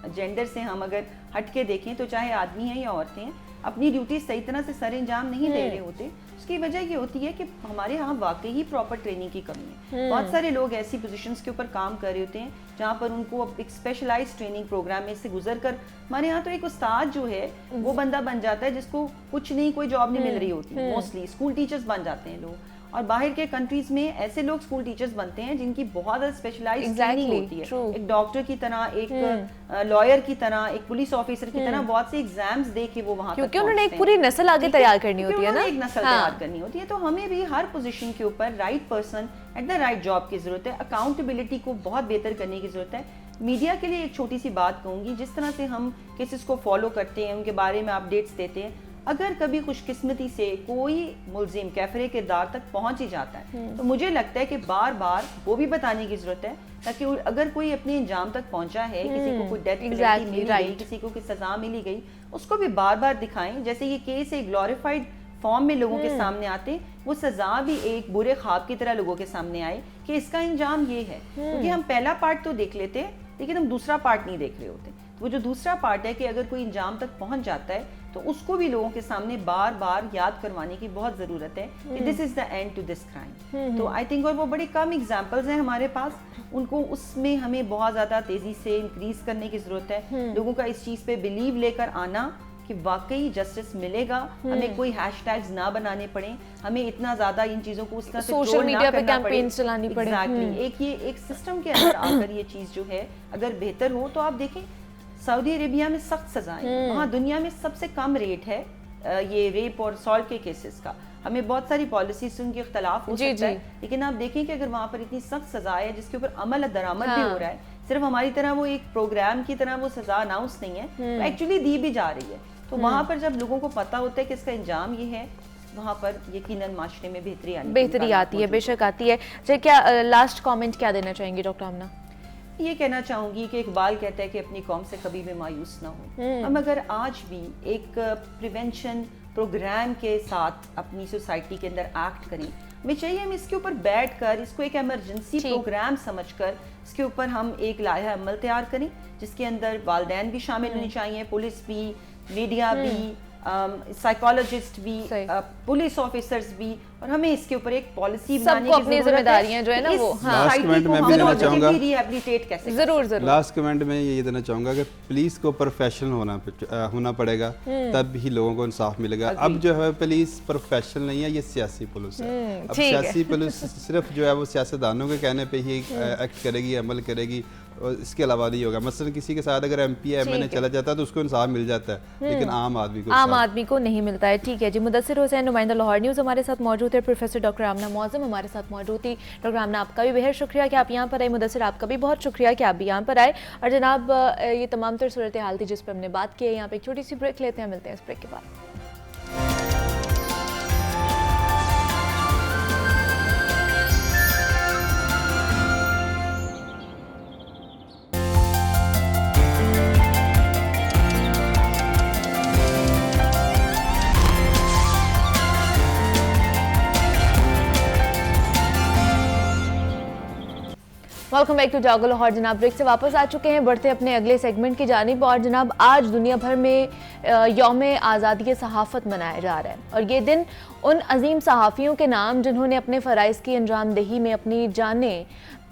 Speaker 4: जेंडर से हम अगर हट के देखें तो चाहे आदमी हैं या औरतें हैं, अपनी ड्यूटी सही तरह से सर अंजाम नहीं दे रहे होते। उसकी वजह ये होती है कि हमारे यहाँ वाकई ही प्रॉपर ट्रेनिंग की कमी है। बहुत सारे लोग ऐसी पोजीशंस के ऊपर काम कर रहे होते हैं जहाँ पर उनको एक स्पेशलाइज्ड ट्रेनिंग प्रोग्राम में से गुजर कर, हमारे यहाँ तो एक उस्ताद जो है वो बंदा बन जाता है जिसको कुछ नहीं, कोई जॉब नहीं मिल रही होती। मोस्टली स्कूल टीचर्स बन जाते हैं लोग, और बाहर के कंट्रीज में ऐसे लोग स्कूल टीचर्स बनते हैं जिनकी बहुत ज़्यादा स्पेशलाइज्ड ट्रेनिंग होती है, एक डॉक्टर की तरह, एक लॉयर की तरह, एक पुलिस ऑफिसर की तरह बहुत से एग्जाम्स दे के वो वहाँ
Speaker 1: क्योंकि उन्होंने एक पूरी नस्ल आगे तैयार करनी होती है ना,
Speaker 4: एक नस्ल तैयार करनी होती है। तो हमें भी हर पोजीशन के ऊपर right person at the right job की जरूरत है। अकाउंटेबिलिटी को बहुत बेहतर करने की जरूरत है। मीडिया के लिए एक छोटी सी बात कहूंगी, जिस तरह से हम केसेस को फॉलो करते हैं, उनके बारे में अपडेट्स देते हैं, अगर कभी खुशकिस्मती से कोई मुलजिम कैफरे किरदार तक पहुंच ही जाता है तो मुझे लगता है कि बार बार वो भी बताने की जरूरत है, ताकि अगर कोई अपने अंजाम तक पहुंचा है, किसी को कोई डेथ पेनल्टी मिली गई, किसी को कोई सजा मिली गई, उसको भी बार बार दिखाएं। जैसे ये केस एक ग्लोरीफाइड फॉर्म में लोगों के सामने आते, वो सजा भी एक बुरे ख्वाब की तरह लोगों के सामने आए कि इसका अंजाम ये है। क्योंकि हम पहला पार्ट तो देख लेते हैं लेकिन हम दूसरा पार्ट नहीं देख रहे होते। तो वो जो दूसरा पार्ट है कि अगर कोई अंजाम तक पहुंच जाता है तो उसको भी लोगों के सामने बार बार याद करवाने की बहुत ज़रूरत है कि this is the end to this crime. तो आई थिंक, और वो बड़े कम एग्जांपल्स हैं हमारे पास, उनको उसमें हमें बहुत ज़्यादा तेज़ी से इंक्रीज करने की ज़रूरत है। लोगों का इस चीज़ पे बिलीव लेकर आना कि वाकई जस्टिस मिलेगा, हमें कोई हैशटैग्स ना बनाने पड़े, हमें इतना ज़्यादा इन चीज़ों को उस तरह से
Speaker 1: सोशल मीडिया पे कैंपेन्स चलानी पड़े।
Speaker 4: एक ये एक सिस्टम के अंदर आकर ये चीज़ जो है अगर बेहतर हो, तो आप देखें सऊदी अरेबिया में सख्त सजाएं, वहाँ दुनिया में सबसे कम रेट है ये रेप और असॉल्ट के केसेस का। हमें बहुत सारी पॉलिसीज से उनके इख्तलाफ हो सकता है, लेकिन आप देखें कि अगर वहाँ पर इतनी सख्त सजा है जिसके ऊपर अमल दरामद भी हो रहा है, सिर्फ हमारी तरह वो एक प्रोग्राम की तरह वो सजा अनाउंस नहीं है, तो एक्चुअली दी भी जा रही है। तो वहाँ पर जब लोगों को पता होता है कि इसका अंजाम ये है, वहाँ पर यकीनन माशरे में बेहतरी
Speaker 1: आती है, बेशक आती है। चलिए, क्या लास्ट कमेंट क्या देना चाहेंगी डॉक्टर आमना?
Speaker 4: ये कहना चाहूँगी कि इकबाल कहता है कि अपनी कौम से कभी भी मायूस ना हो। हम अगर आज भी एक प्रिवेंशन प्रोग्राम के साथ अपनी सोसाइटी के अंदर एक्ट करें, हमें चाहिए हम इसके ऊपर बैठ कर इसको एक इमरजेंसी प्रोग्राम समझकर इसके ऊपर हम एक लाया अमल तैयार करें, जिसके अंदर वालिदैन भी शामिल होने चाहिए, पुलिस भी, मीडिया भी, साइकोलॉजिस्ट भी, पुलिस ऑफिसर्स भी, और हमें इसके ऊपर एक पॉलिसी बनाने की
Speaker 1: अपनी जिम्मेदारियां जो है ना वो
Speaker 3: लास्ट कमेंट में भी देना चाहूंगा,
Speaker 4: रिहैबिलिटेट कैसे
Speaker 1: जरूर
Speaker 3: लास्ट कमेंट में ये देना चाहूंगा कि पुलिस को प्रोफेशनल होना पड़ेगा, तब ही लोगों को इंसाफ मिलेगा। अब जो है पुलिस प्रोफेशनल नहीं है, ये सियासी पुलिस है। अब सियासी पुलिस सिर्फ जो है वो सियासतदानों के कहने पे ही एक्ट करेगी, अमल करेगी, और इसके अलावा नहीं होगा। मसलन किसी के साथ अगर एमपी एमएनए चला जाता है तो उसको इंसाफ मिल जाता है, लेकिन आम आदमी को नहीं मिलता है। ठीक है जी, मुदस्सिर हुसैन, नुमाइंदा लाहौर न्यूज़ हमारे साथ मौजूद है, प्रोफेसर डॉक्टर आमना मौज़म हमारे साथ मौजूद थी। डॉक्टर आमना, आपका भी बेहद शुक्रिया कि आप यहाँ पर आए। मुदस्सिर, आपका भी बहुत शुक्रिया कि आप भी यहाँ पर आए। और जनाब, ये तमाम तर सूरत हाल थी जिस पर हमने बात की है। यहाँ पे एक छोटी सी ब्रेक लेते हैं, मिलते हैं इस ब्रेक के बाद। वेलकम बैक टू जागो लाहौर। जनाब, ब्रेक से वापस आ चुके हैं, बढ़ते अपने अगले सेगमेंट की जानिब। और जनाब, आज दुनिया भर में यौम आज़ादी सहाफ़त मनाया जा रहा है, और ये दिन उन अजीम सहाफ़ियों के नाम जिन्होंने अपने फ़राइज़ की अंजामदही में अपनी जानें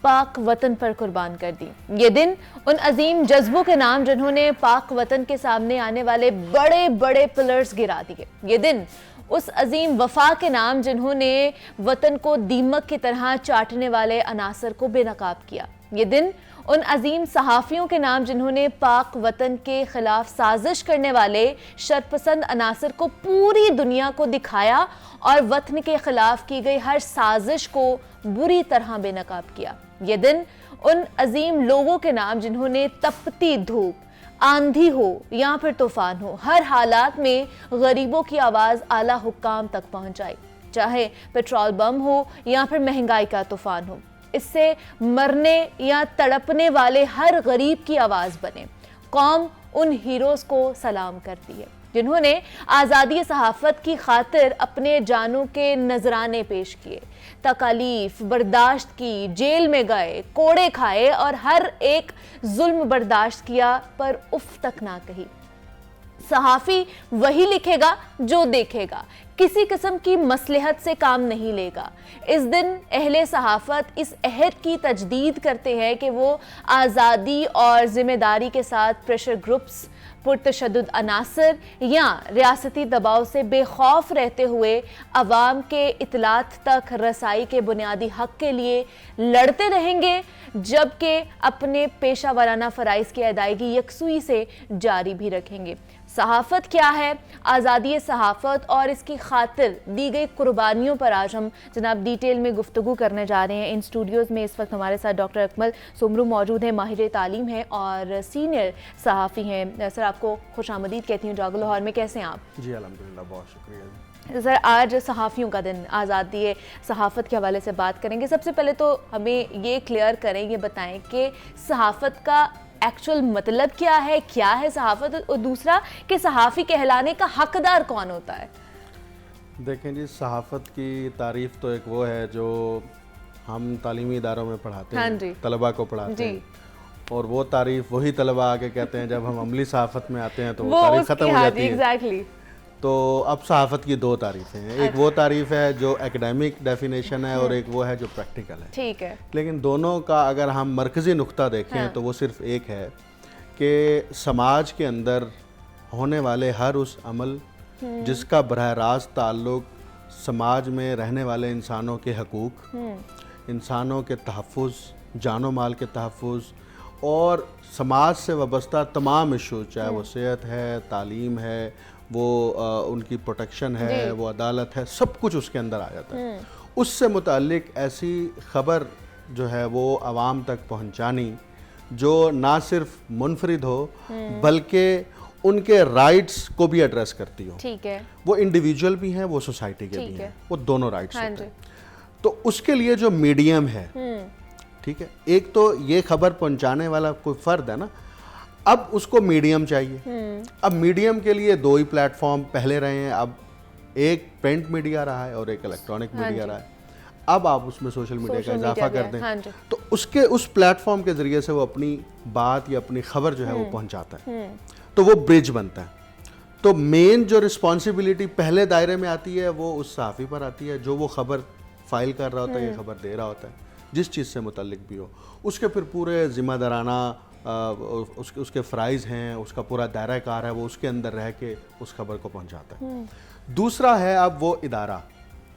Speaker 3: पाक वतन पर कुर्बान कर दी। ये दिन उन अजीम जज्बों के नाम जिन्होंने पाक वतन के सामने आने वाले बड़े बड़े पिलर्स गिरा दिए। ये दिन उस अजीम वफा के नाम जिन्होंने वतन को दीमक की तरह चाटने वाले अनासर को बेनकाब किया। ये दिन उन अजीम सहाफ़ियों के नाम जिन्होंने पाक वतन के खिलाफ साजिश करने वाले शरपसंद अनासर को पूरी दुनिया को दिखाया और वतन के खिलाफ की गई हर साजिश को बुरी तरह बेनकाब किया। ये दिन उन अजीम लोगों के नाम जिन्होंने तपती धूप, आंधी हो या फिर तूफान हो, हर हालात में गरीबों की आवाज़ आला हुक्काम तक पहुंचाई, चाहे पेट्रोल बम हो या फिर महंगाई का तूफान हो। इससे मरने या तड़पने वाले हर गरीब की आवाज़ बने। कौम उन हीरोज़ को सलाम करती है जिन्होंने आज़ादी सहाफ़त की खातिर अपने जानों के नजराने पेश किए, तकालीफ बर्दाश्त की, जेल में गए, कोड़े खाए और हर एक जुल्म बर्दाश्त किया, पर उफ तक ना कही। सहाफ़ी वही लिखेगा जो देखेगा, किसी किस्म की मसलहत से काम नहीं लेगा। इस दिन अहले सहाफ़त इस अहद की तजदीद करते हैं कि वो आज़ादी और ज़िम्मेदारी के साथ प्रेशर ग्रुप्स,
Speaker 1: पुरतशद्दुद अनासर या रियासती दबाव से बेखौफ रहते हुए अवाम के इत्तलात तक रसाई के बुनियादी हक के लिए लड़ते रहेंगे, जबकि अपने पेशा वाराना फ़राइज़ की अदायगी यकसुई से जारी भी रखेंगे। सहाफ़त क्या है, आज़ादी सहाफ़त और इसकी खातिर दी गई कुर्बानियों पर आज हम जनाब डिटेल में गुफ्तगू करने जा रहे हैं। इन स्टूडियोज़ में इस वक्त हमारे साथ डॉक्टर अकमल सुमरू मौजूद हैं, माहिर तालीम हैं और सीनियर सहाफ़ी हैं। सर, आपको खुशामदीद कहती हूँ जागो लाहौर में। कैसे हैं आप?
Speaker 5: जी अल्हम्दुलिल्लाह, बहुत शुक्रिया।
Speaker 1: सर, आज सहाफ़ियों का दिन, आज़ादी सहाफ़त के हवाले से बात करेंगे। सबसे पहले तो हमें ये क्लियर करें, ये बताएं कि सहाफ़त का एक्चुअल मतलब क्या है सहाफ़त, और दूसरा कि सहाफ़ी कहलाने का हकदार कौन होता है?
Speaker 5: देखें जी, सहाफ़त की तारीफ़ तो एक वो है जो हम तालीमी इदारों में पढ़ाते
Speaker 1: हाँ
Speaker 5: हैं,
Speaker 1: जी,
Speaker 5: तलबा को पढ़ाते
Speaker 1: जी,
Speaker 5: हैं, और वो तारीफ़ वही तलबा आके कहते हैं जब हम अमली सहाफ़त में आते हैं तो वो
Speaker 1: वो
Speaker 5: तारीफ़
Speaker 1: उसकी,
Speaker 5: ख़त्म हो
Speaker 1: हाँ
Speaker 5: जाती
Speaker 1: जी,
Speaker 5: है।
Speaker 1: एग्जैक्टली।
Speaker 5: तो अब सहाफ़त की दो तारीफ़ें हैं, एक वो तारीफ़ है जो एकेडमिक डेफिनेशन है और एक वो है जो प्रैक्टिकल है।
Speaker 1: ठीक है।
Speaker 5: लेकिन दोनों का अगर हम मरकज़ी नुक्ता देखें तो वो सिर्फ़ एक है कि समाज के अंदर होने वाले हर उस अमल जिसका बरह रास्त ताल्लुक़ समाज में रहने वाले इंसानों के हकूक़, इंसानों के तहफ़्फ़ुज़, जानो माल के तहफ़्फ़ुज़ और समाज से वाबस्ता तमाम इशू, चाहे वो सेहत है, तालीम है, वो उनकी प्रोटेक्शन है, वो अदालत है, सब कुछ उसके अंदर आ जाता है। उससे मुताल्लिक़ ऐसी ख़बर जो है वो आवाम तक पहुँचानी जो ना सिर्फ मुनफरिद हो बल्कि उनके राइट्स को भी एड्रेस करती हो।
Speaker 1: ठीक है।
Speaker 5: वो इंडिविजुअल भी हैं, वो सोसाइटी के भी हैं, वो दोनों राइट्स
Speaker 1: हाँ
Speaker 5: होते हैं। तो उसके लिए जो मीडियम है, ठीक है, एक तो ये खबर पहुंचाने वाला कोई फ़र्द है ना, अब उसको मीडियम चाहिए। अब मीडियम के लिए दो ही प्लेटफॉर्म पहले रहे हैं, अब एक प्रिंट मीडिया रहा है और एक इलेक्ट्रॉनिक मीडिया रहा है। अब आप उसमें सोशल मीडिया का इजाफा कर दें,
Speaker 1: हाँ जी,
Speaker 5: तो उसके उस प्लेटफॉर्म के ज़रिए से वो अपनी बात या अपनी खबर जो है वो पहुंचाता है, तो वो ब्रिज बनता है। तो मेन जो रिस्पॉन्सिबिलिटी पहले दायरे में आती है वो उस सहाफ़ी पर आती है जो वो ख़बर फाइल कर रहा होता है या खबर दे रहा होता है, जिस चीज़ से मुतल्लिक भी हो। उसके फिर पूरे ज़िम्मेदाराना उसके फ़राइज़ हैं, उसका पूरा दायरा कार है, वो उसके अंदर रह के उस खबर को पहुंचाता है। दूसरा है अब वो इदारा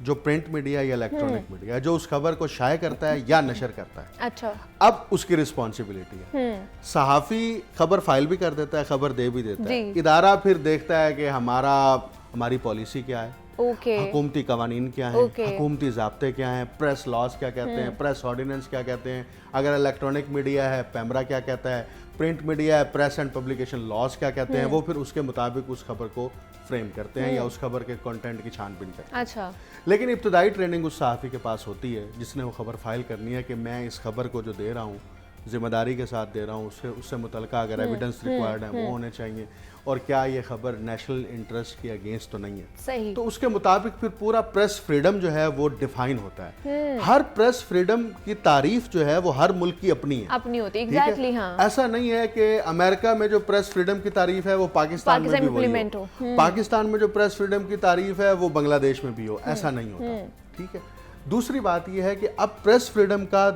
Speaker 5: जो प्रिंट मीडिया या इलेक्ट्रॉनिक मीडिया जो उस खबर को शाये करता है या नशर करता है।
Speaker 1: अच्छा।
Speaker 5: अब उसकी रिस्पॉन्सिबिलिटी है, सहाफ़ी खबर फाइल भी कर देता है, खबर दे भी देता है, इदारा फिर देखता है कि हमारी पॉलिसी क्या है, हुकूमती कवानीन क्या है, हुकूमती ज़ाब्ते क्या हैं, प्रेस लॉज क्या कहते हैं, प्रेस ऑर्डिनेंस क्या कहते हैं, अगर इलेक्ट्रॉनिक मीडिया है पैमरा क्या कहता है, प्रिंट मीडिया है प्रेस एंड पब्लिकेशन लॉज क्या कहते हैं, वो फिर उसके मुताबिक उस खबर को फ्रेम करते हैं या उस खबर के कंटेंट की छानबीन करते हैं।
Speaker 1: अच्छा।
Speaker 5: लेकिन इब्तदाई ट्रेनिंग उस सहाफ़ी के पास होती है जिसने वो खबर फाइल करनी है कि मैं इस खबर को जो दे रहा हूँ जिम्मेदारी के साथ दे रहा हूँ, उससे मुतल्लिक़ अगर एविडेंस रिक्वायर्ड है वो होने चाहिए, और क्या ये खबर नेशनल इंटरेस्ट के अगेंस्ट तो नहीं है।
Speaker 1: सही।
Speaker 5: तो उसके मुताबिक फिर पूरा प्रेस फ्रीडम जो है वो डिफाइन होता है। हर प्रेस फ्रीडम की तारीफ जो है वो हर मुल्क की अपनी है,
Speaker 1: अपनी होती है। एग्जैक्टली। हाँ।
Speaker 5: ऐसा नहीं है कि अमेरिका में जो प्रेस फ्रीडम की तारीफ है वो पाकिस्तान में भी वही हो, पाकिस्तान में जो प्रेस फ्रीडम की तारीफ है वो बांग्लादेश में भी हो, ऐसा नहीं होता। ठीक है। दूसरी बात यह है कि अब प्रेस फ्रीडम का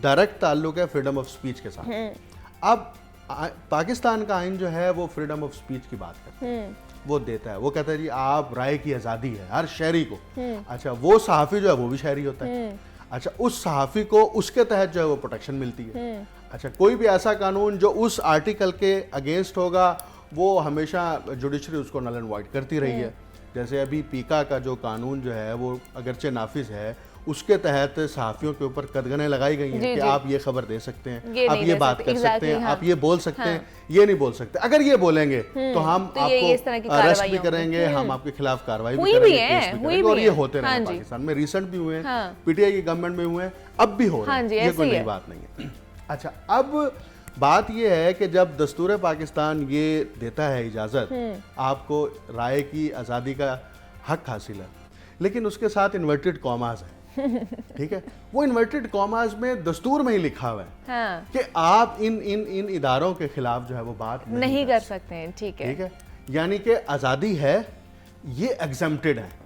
Speaker 5: डायरेक्ट ताल्लुक है फ्रीडम ऑफ स्पीच के साथ। अब पाकिस्तान का आइन जो है वो फ्रीडम ऑफ स्पीच की बात करता है, वो देता है, वो कहता है जी आप राय की आज़ादी है हर शहरी को। अच्छा, वो सहाफ़ी जो है वो भी शहरी होता है। अच्छा, उस सहाफ़ी को उसके तहत जो है वो प्रोटेक्शन मिलती है। अच्छा, कोई भी ऐसा कानून जो उस आर्टिकल के अगेंस्ट होगा वो हमेशा जुडिशरी उसको नल एंड वाइड करती रही है। जैसे अभी पीका का जो कानून जो है वो अगरचे नाफिज है, उसके तहत सहाफ़ियों के ऊपर कदगनें लगाई गई हैं कि आप ये खबर दे सकते हैं, आप ये बात कर सकते हैं, आप ये बोल सकते हैं, ये नहीं बोल सकते। अगर ये बोलेंगे तो हम आपको अरेस्ट भी करेंगे, हम आपके खिलाफ कार्रवाई भी करेंगे, केस भी करेंगे, और ये होते रहे पाकिस्तान में। रिसेंट भी हुए हैं, पीटीआई की गवर्नमेंट में हुए हैं, अब भी हो रहे हैं, ये कोई नई बात नहीं है। अच्छा, अब बात यह है कि जब दस्तूर पाकिस्तान ये देता है इजाज़त आपको राय की आज़ादी का हक हासिल है, लेकिन उसके साथ इन्वर्टेड कॉमास है। ठीक है, वो इन्वर्टेड कॉमास में दस्तूर में ही लिखा हुआ है हाँ। कि आप इन इदारों के खिलाफ जो है वो बात नहीं कर सकते हैं। ठीक है, यानी कि आज़ादी है, ये एग्जम्प्टेड है।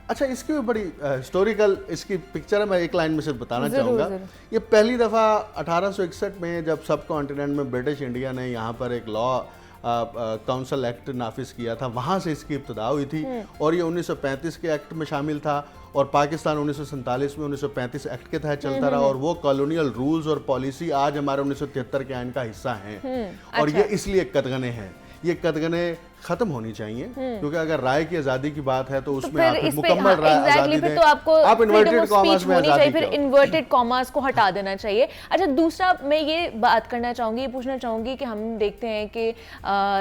Speaker 5: अच्छा, इसकी भी बड़ी हिस्टोरिकल इसकी पिक्चर है, मैं एक लाइन में सिर्फ बताना चाहूँगा। ये पहली दफ़ा 1861 में जब सब कॉन्टिनेंट में ब्रिटिश इंडिया ने यहाँ पर एक लॉ काउंसिल एक्ट नाफिज किया था, वहाँ से इसकी इब्तदा हुई थी और ये 1935 के एक्ट में शामिल था और पाकिस्तान 1947 में 1935 एक्ट के तहत चलता रहा और वो कॉलोनियल रूल्स और पॉलिसी आज हमारे 1973 के आइन का हिस्सा हैं और ये इसलिए कदगने हैं। ये कदगने खत्म होनी चाहिए क्योंकि अगर राय की आज़ादी की बात है तो उसमें आप मुकम्मल राय आज़ादी दें।
Speaker 1: तो आपको
Speaker 5: आप इन्वर्टेड कॉमास में
Speaker 1: होनी चाहिए,
Speaker 5: आज़ादी
Speaker 1: फिर इन्वर्टेड कॉमास को हटा देना चाहिए। अच्छा, दूसरा मैं ये बात करना चाहूँगी, ये पूछना चाहूँगी कि हम देखते हैं कि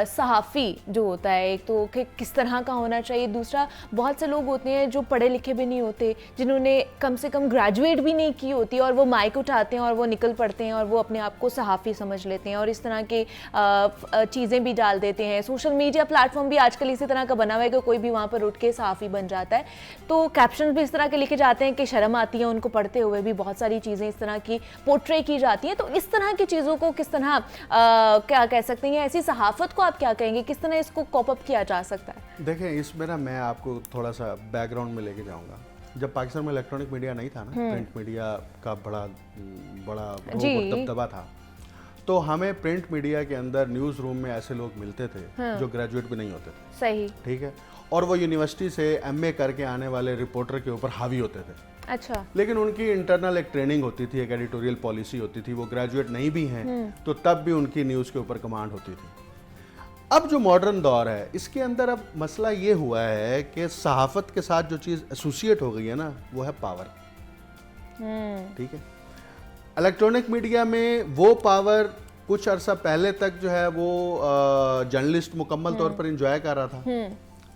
Speaker 1: सहाफ़ी जो होता है, एक तो कि किस तरह का होना चाहिए, दूसरा बहुत से लोग होते हैं जो पढ़े लिखे भी नहीं होते, जिन्होंने कम से कम ग्रेजुएट भी नहीं की होती और वो माइक उठाते हैं और वो निकल पड़ते हैं और वो अपने आप को सहाफ़ी समझ लेते हैं और इस तरह की चीज़ें भी डाल देते हैं। सोशल मीडिया प्लेटफॉर्म भी आजकल इसी तरह का बना हुआ है कि कोई भी वहाँ पर उठ के सहाफ़ी बन जाता है, तो कैप्शन भी इस तरह के लिखे जाते हैं कि शर्म आती है उनको पढ़ते हुए भी, बहुत सारी चीज़ें इस तरह की पोर्ट्रे की जाती हैं। तो इस तरह की चीज़ों को किस तरह क्या कह सकते हैं, ऐसी सहाफ़त को आप क्या कहेंगे, किस तरह इसको कॉप अप किया जा सकता है?
Speaker 5: देखें, इसमें ना मैं आपको थोड़ा सा बैकग्राउंड में लेके जाऊँगा। जब पाकिस्तान में इलेक्ट्रॉनिक मीडिया नहीं था ना, प्रिंट मीडिया का बड़ा दबदबा था, तो हमें प्रिंट मीडिया के अंदर न्यूज़ रूम में ऐसे लोग मिलते थे जो ग्रेजुएट भी नहीं होते थे।
Speaker 1: सही,
Speaker 5: ठीक है, और वो यूनिवर्सिटी से एमए करके आने वाले रिपोर्टर के ऊपर हावी होते थे।
Speaker 1: अच्छा,
Speaker 5: लेकिन उनकी इंटरनल एक ट्रेनिंग होती थी, एक एडिटोरियल पॉलिसी होती थी, वो ग्रेजुएट नहीं भी हैं तो तब भी उनकी न्यूज़ के ऊपर कमांड होती थी। अब जो मॉडर्न दौर है इसके अंदर अब मसला ये हुआ है कि सहाफ़त के साथ जो चीज़ एसोसिएट हो गई है ना, वो है पावर। ठीक है, इलेक्ट्रॉनिक मीडिया में वो पावर कुछ अरसा पहले तक जो है वो जर्नलिस्ट मुकम्मल तौर पर एंजॉय कर रहा था।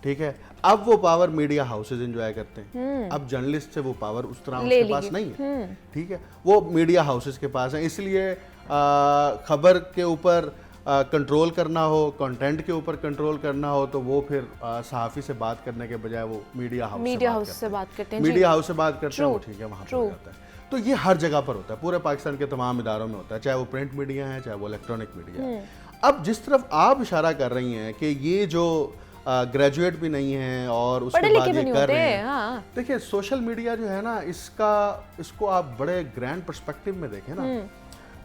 Speaker 5: ठीक है, अब वो पावर मीडिया हाउसेज एंजॉय करते हैं। अब जर्नलिस्ट से वो पावर उस तरह उसके पास नहीं है। ठीक है, वो मीडिया हाउसेज के पास है, इसलिए खबर के ऊपर कंट्रोल करना हो, कंटेंट के ऊपर कंट्रोल करना हो तो वो फिर सहाफ़ी से बात करने के बजाय वो मीडिया हाउस से बात करते हैं। मीडिया हाउस से बात करते हैं, वो ठीक है, वहाँ पर जाता है। तो ये हर जगह पर होता है, पूरे पाकिस्तान के तमाम इदारों में होता है, चाहे वो प्रिंट मीडिया है चाहे वो इलेक्ट्रॉनिक मीडिया है। अब जिस तरफ आप इशारा कर रही हैं कि ये जो ग्रेजुएट भी नहीं है और उसके बाद ये कर रहे हैं, हाँ। देखिए, सोशल मीडिया जो है ना, इसको आप बड़े ग्रैंड पर्सपेक्टिव में देखें ना,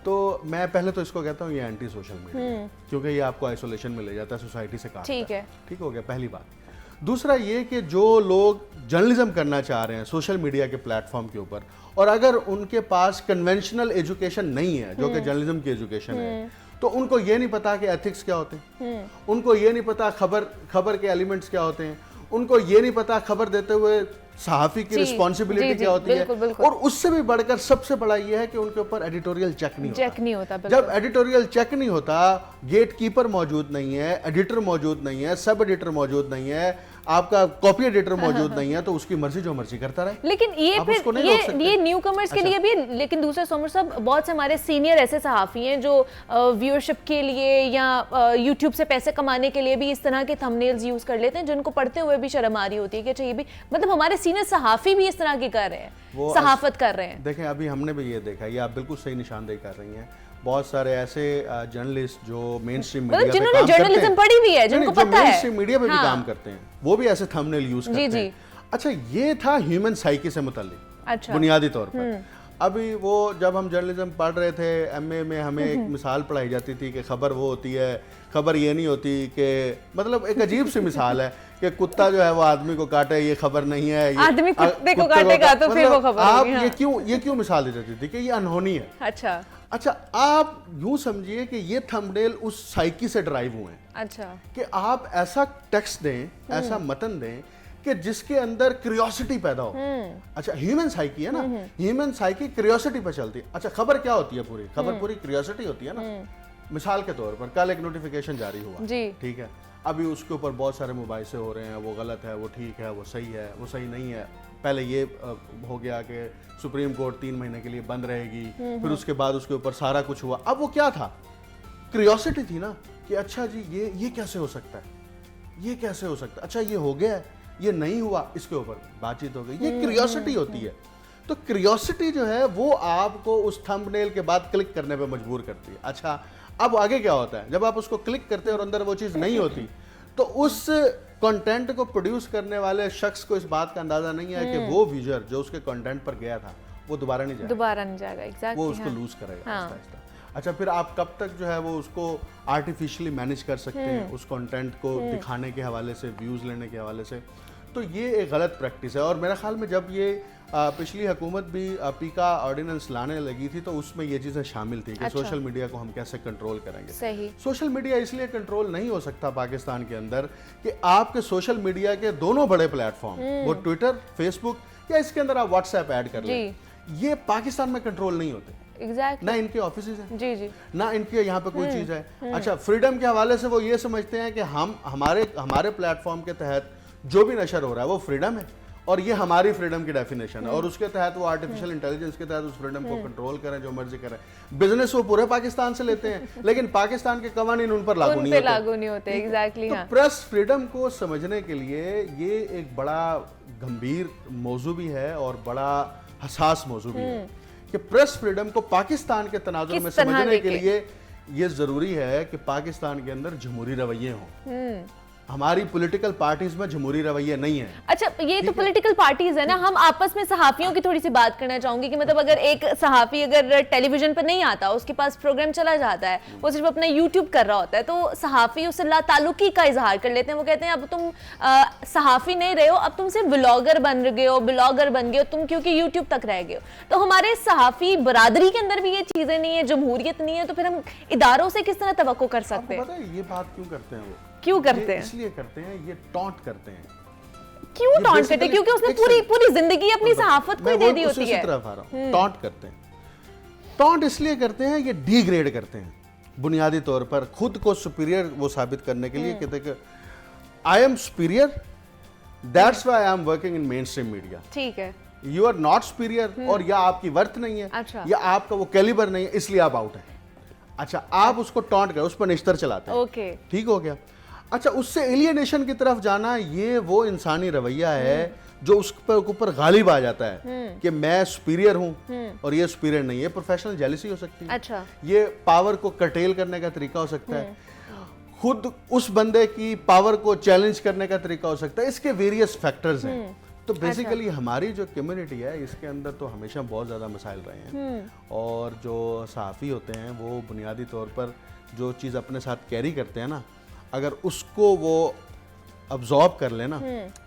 Speaker 5: तो मैं पहले तो इसको कहता हूँ ये एंटी सोशल मीडिया, क्योंकि ये आपको आइसोलेशन में ले जाता है, सोसाइटी से काटता है। ठीक है, ठीक हो गया, पहली बात। दूसरा ये कि जो लोग जर्नलिज्म करना चाह रहे हैं सोशल मीडिया के प्लेटफॉर्म के ऊपर, और अगर उनके पास कन्वेंशनल एजुकेशन नहीं है जो कि जर्नलिज्म की एजुकेशन है, तो उनको ये नहीं पता कि एथिक्स क्या होते हैं, उनको ये नहीं पता खबर के एलिमेंट्स क्या होते हैं, उनको ये नहीं पता खबर देते हुए सहाफ़ी की रिस्पॉन्सिबिलिटी क्या होती है, और उससे भी बढ़कर सबसे बड़ा ये है कि उनके ऊपर एडिटोरियल चेक नहीं होता। जब एडिटोरियल चेक नहीं होता, गेट कीपर मौजूद नहीं है, एडिटर मौजूद नहीं है, सब एडिटर मौजूद नहीं है, आपका कॉपी एडिटर मौजूद नहीं है, तो उसकी मर्जी जो मर्जी करता रहे।
Speaker 1: लेकिन ये फिर ये न्यू कमर्स के लिए भी, लेकिन दूसरे सोमर साहब, बहुत से हमारे सीनियर ऐसे सहाफ़ी हैं जो व्यूअरशिप के लिए या यूट्यूब से पैसे कमाने के लिए भी इस तरह के थंबनेल्स यूज कर लेते हैं, जिनको पढ़ते हुए भी शर्म आ रही होती है कि अच्छा ये भी, मतलब हमारे सीनियर सहाफ़ी भी इस तरह की कर रहे हैं, सहाफत कर रहे हैं।
Speaker 5: देखें, अभी हमने भी ये देखा, ये आप बिल्कुल सही निशानदेही कर रही हैं। बहुत सारे ऐसे जर्नलिस्ट जो मेन स्ट्रीम मीडिया पे काम
Speaker 1: जर्नलिज्म पढ़ी हुई है, जिनको पता है,
Speaker 5: मेन स्ट्रीम मीडिया पे भी काम करते हैं, वो भी ऐसे थंबनेल यूज करते हैं। अच्छा, ये था ह्यूमन साइकी से मुताल्लिक बुनियादी तौर पर। अभी वो जब हम जर्नलिज्म पढ़ रहे थे एमए में, हमें एक मिसाल पढ़ाई जाती थी कि खबर वो होती है, खबर ये नहीं होती कि, मतलब एक अजीब सी मिसाल है कि कुत्ता जो है वो आदमी को काटे, ये खबर नहीं है,
Speaker 1: आदमी कुत्ते को काटेगा तो फिर वो खबर
Speaker 5: आप ये क्यों मिसाल दे देती थी कि ये अनहोनी है। अच्छा, आप यूं समझिए कि ये थंबनेल उस साइकी से ड्राइव हुए हैं। अच्छा, कि आप ऐसा टेक्स्ट दें, ऐसा मतन दें कि जिसके अंदर क्यूरियोसिटी पैदा हो। अच्छा, ह्यूमन साइकी है ना, ह्यूमन साइकी क्यूरियोसिटी पर चलती है। अच्छा, खबर क्या होती है? खबर पूरी क्यूरियोसिटी होती है ना। मिसाल के तौर पर कल एक नोटिफिकेशन जारी हुआ, ठीक है, अभी उसके ऊपर बहुत सारे मुबाहिसे हो रहे हैं, वो गलत है, वो ठीक है, वो सही है, वो सही नहीं है। पहले ये हो गया कि सुप्रीम कोर्ट 3 महीने के लिए बंद रहेगी, फिर उसके बाद उसके ऊपर सारा कुछ हुआ। अब वो क्या था? क्यूरियोसिटी थी ना कि अच्छा जी ये कैसे हो सकता है, ये कैसे हो सकता है, अच्छा ये हो गया, ये नहीं हुआ, इसके ऊपर बातचीत हो गई। ये क्यूरियोसिटी होती है। तो क्यूरियोसिटी जो है वो आपको उस थंबनेल के बाद क्लिक करने पे मजबूर करती है। अच्छा, अब आगे क्या होता है? जब आप उसको क्लिक करते हैं और अंदर वो चीज़ नहीं होती, तो उस कंटेंट को प्रोड्यूस करने वाले शख्स को इस बात का अंदाजा नहीं है कि वो व्यूअर जो उसके कंटेंट पर गया था वो दोबारा नहीं जाएगा।
Speaker 1: एग्जैक्टली,
Speaker 5: वो उसको लूज करेगा आहिस्ता आहिस्ता। अच्छा, फिर आप कब तक जो है वो उसको आर्टिफिशियली मैनेज कर सकते हैं उस कंटेंट को दिखाने के हवाले से, व्यूज़ लेने के हवाले से? तो ये एक गलत प्रैक्टिस है। और मेरा ख्याल में जब ये पिछली हुकूमत भी पीका ऑर्डिनेंस लाने लगी थी तो उसमें ये चीज़ें शामिल थी कि सोशल मीडिया को हम कैसे कंट्रोल करेंगे।
Speaker 1: सही। सोशल
Speaker 5: मीडिया इसलिए कंट्रोल नहीं हो सकता पाकिस्तान के अंदर कि आपके सोशल मीडिया के दोनों बड़े प्लेटफॉर्म, वो ट्विटर, फेसबुक या इसके अंदर आप व्हाट्सएप ऐड कर लें, ये पाकिस्तान में कंट्रोल नहीं होते।
Speaker 1: Exactly.
Speaker 5: ना इनके ऑफिस है
Speaker 1: जी,
Speaker 5: ना इनके यहाँ पे कोई चीज़ है। अच्छा, फ्रीडम के हवाले से वो ये समझते हैं कि हम हमारे प्लेटफॉर्म के तहत जो भी नशर हो रहा है वो फ्रीडम है और ये हमारी फ्रीडम की डेफिनेशन है और उसके तहत वो आर्टिफिशियल इंटेलिजेंस के तहत उस फ्रीडम को कंट्रोल करें, जो मर्जी करें। बिजनेस वो पूरे पाकिस्तान से लेते हैं लेकिन पाकिस्तान के कवानीन उन पर लागू नहीं होते।
Speaker 1: एग्जैक्टली।
Speaker 5: तो प्रेस फ्रीडम को समझने के लिए ये एक बड़ा गंभीर मौजू भी है और बड़ा हसास मौजू भी है कि प्रेस फ्रीडम को पाकिस्तान के तनाजुर में समझने के लिए ये जरूरी है कि पाकिस्तान के अंदर जमहूरी रवैये हों। हमारी पॉलिटिकल पार्टीज में जमहूरी रवैये नहीं है।
Speaker 1: अच्छा, ये तो पॉलिटिकल पार्टीज है ना, हम आपस में सहाफियों की थोड़ी सी बात करना चाहूंगी कि मतलब अगर एक सहाफी अगर टेलीविजन पर नहीं आता, उसके पास प्रोग्राम चला जाता है, वो सिर्फ अपना यूट्यूब कर रहा होता है, तो सहाफी उससे लाताल्लुकी का इजहार कर लेते हैं। वो कहते हैं अब तुम सहाफी नहीं रहे हो, अब तुम सिर्फ ब्लॉगर बन गए हो, ब्लॉगर बन गए हो तुम, क्योंकि यूट्यूब तक रह गए हो। तो हमारे सहाफी बरादरी के अंदर भी ये चीजें नहीं है, जमहूरियत नहीं है, तो फिर हम इदारों से किस तरह तवक्को कर सकते हैं?
Speaker 5: पता है ये बात क्यों करते हैं? वो
Speaker 1: क्यों करते हैं?
Speaker 5: इसलिए करते हैं, ये टॉन्ट करते हैं।
Speaker 1: क्यों टॉन्ट करते हैं? क्योंकि उसने पूरी जिंदगी अपनी सहाफत को दे दी होती है।
Speaker 5: टॉन्ट करते हैं। टॉन्ट इसलिए करते हैं, ये डिग्रेड करते हैं बुनियादी तौर पर, खुद को सुपीरियर वो साबित करने के लिए कहते हैं I am superior, that's why I am working in main stream media.
Speaker 1: ठीक है।
Speaker 5: यू आर नॉट सुपीरियर, और या आपकी वर्थ नहीं है,
Speaker 1: अच्छा,
Speaker 5: या आपका वो कैलिबर नहीं है, इसलिए आप आउट है। अच्छा, आप उसको टॉन्ट कर, उस पर निश्तर चलाते हैं।
Speaker 1: ओके,
Speaker 5: ठीक हो गया। अच्छा, उससे एलियनेशन की तरफ जाना, ये वो इंसानी रवैया है जो उस पर ऊपर गालिब आ जाता है कि मैं सुपीरियर हूं और ये सुपीरियर नहीं है। प्रोफेशनल जेलसी हो सकती है। अच्छा, ये पावर को कर्टेल करने का तरीका हो सकता है, खुद उस बंदे की पावर को चैलेंज करने का तरीका हो सकता है। इसके वेरियस फैक्टर्स हैं। तो बेसिकली हमारी जो कम्युनिटी है इसके अंदर तो हमेशा बहुत ज़्यादा मसाइल रहे हैं और जो सहाफ़ी होते हैं वो बुनियादी तौर पर जो चीज़ अपने साथ कैरी करते हैं ना, अगर उसको वो अब्जॉर्ब कर लेना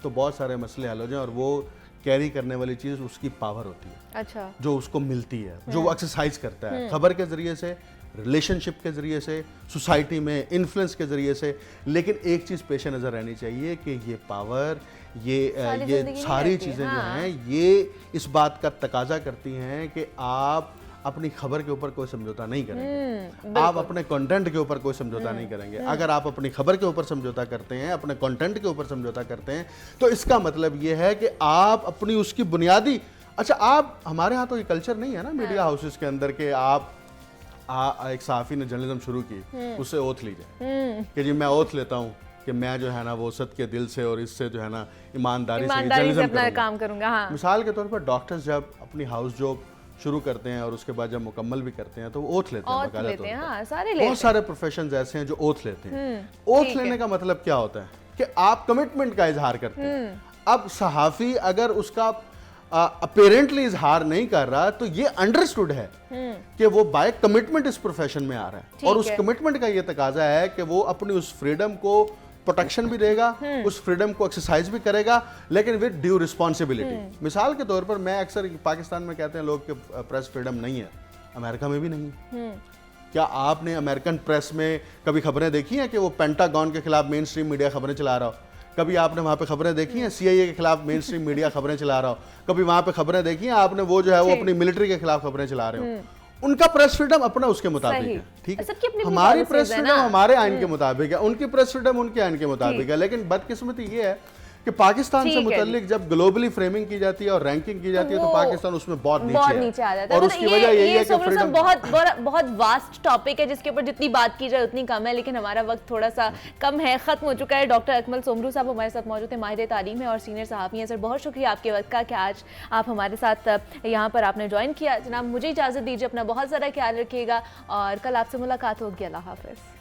Speaker 5: तो बहुत सारे मसले हल हो जाए। और वो कैरी करने वाली चीज़ उसकी पावर होती है। अच्छा, जो उसको मिलती है, जो वो एक्सरसाइज करता है खबर के ज़रिए से, रिलेशनशिप के ज़रिए से, सोसाइटी में इन्फ्लुएंस के ज़रिए से। लेकिन एक चीज़ पेश नज़र रहनी चाहिए कि ये पावर, ये सारी चीज़ें जो हैं ये इस बात का तकाजा करती हैं कि आप अपनी खबर के ऊपर कोई समझौता नहीं करेंगे, आप अपने कंटेंट के ऊपर कोई समझौता नहीं करेंगे। अगर आप अपनी खबर के ऊपर समझौता करते हैं, अपने कंटेंट के ऊपर समझौता करते हैं, तो इसका मतलब ये है कि आप अपनी उसकी बुनियादी, अच्छा, आप हमारे यहाँ तो ये कल्चर नहीं है ना मीडिया हाउसेस के अंदर के आप एक सहाफ़ी ने जर्नलिज्म शुरू की, उससे ओथ ली जाए कि जी मैं ओथ लेता हूँ कि मैं जो है ना वो सच के दिल से और इससे जो है ना ईमानदारी से अपना काम करूँगा। हाँ। मिसाल के तौर पर डॉक्टर्स जब अपनी हाउस जॉब शुरू करते हैं और उसके बाद जब मुकम्मल भी करते हैं तो वो ओथ लेते हैं। हाँ, बहुत सारे प्रोफेशंस ऐसे हैं जो ओथ लेते हैं। ओथ लेने का मतलब क्या होता है कि आप कमिटमेंट का इजहार करते हैं। अब सहाफ़ी अगर उसका अपेरेंटली इजहार नहीं कर रहा तो ये अंडरस्टूड है कि वो बाय कमिटमेंट इस प्रोफेशन में आ रहा है और उस कमिटमेंट का ये तकाजा है कि वो अपनी उस फ्रीडम को प्रोटेक्शन भी देगा, उस फ्रीडम को एक्सरसाइज भी करेगा, लेकिन विद ड्यू रिस्पॉन्सिबिलिटी। मिसाल के तौर पर मैं अक्सर पाकिस्तान में कहते हैं लोग कि प्रेस फ्रीडम नहीं है, अमेरिका में भी नहीं है। क्या आपने अमेरिकन प्रेस में कभी खबरें देखी हैं कि वो पेंटागन के खिलाफ मेन स्ट्रीम मीडिया खबरें चला रहा हो? कभी आपने वहाँ पे खबरें देखी हैं CIA के खिलाफ मेन स्ट्रीम मीडिया खबरें चला रहा हो? कभी वहाँ पे खबरें देखी हैं आपने वो जो है वो अपनी मिलिट्री के खिलाफ खबरें चला रहे हो? उनका प्रेस फ्रीडम अपना उसके मुताबिक है, ठीक है। हमारी प्रेस फ्रीडम हमारे आइन के मुताबिक है, उनकी प्रेस फ्रीडम उनके आइन के मुताबिक है। लेकिन बदकिस्मती ये है कि पाकिस्तान से मुतल्लिक जब ग्लोबली फ्रेमिंग की जाती है और रैंकिंग की जाती है तो पाकिस्तान उसमें बहुत नीचे आ जाता है। और उसकी वजह यही है कि फ्रीडम
Speaker 1: बहुत वास्ट टॉपिक है जिसके ऊपर जितनी बात की जाए उतनी कम है, लेकिन हमारा वक्त थोड़ा सा कम है, खत्म हो चुका है। डॉक्टर अकमल सोमरू साहब हमारे साथ मौजूद है, माहिर तालीम है और सीनियर सहाफ़ी हैं। सर, बहुत शुक्रिया आपके वक्त का कि आज आप हमारे साथ यहाँ पर आपने ज्वाइन किया। जनाब, मुझे इजाज़त दीजिए, अपना बहुत ज़्यादा ख्याल रखिएगा और कल आपसे मुलाकात होगी। अल्लाह हाफ़िज़।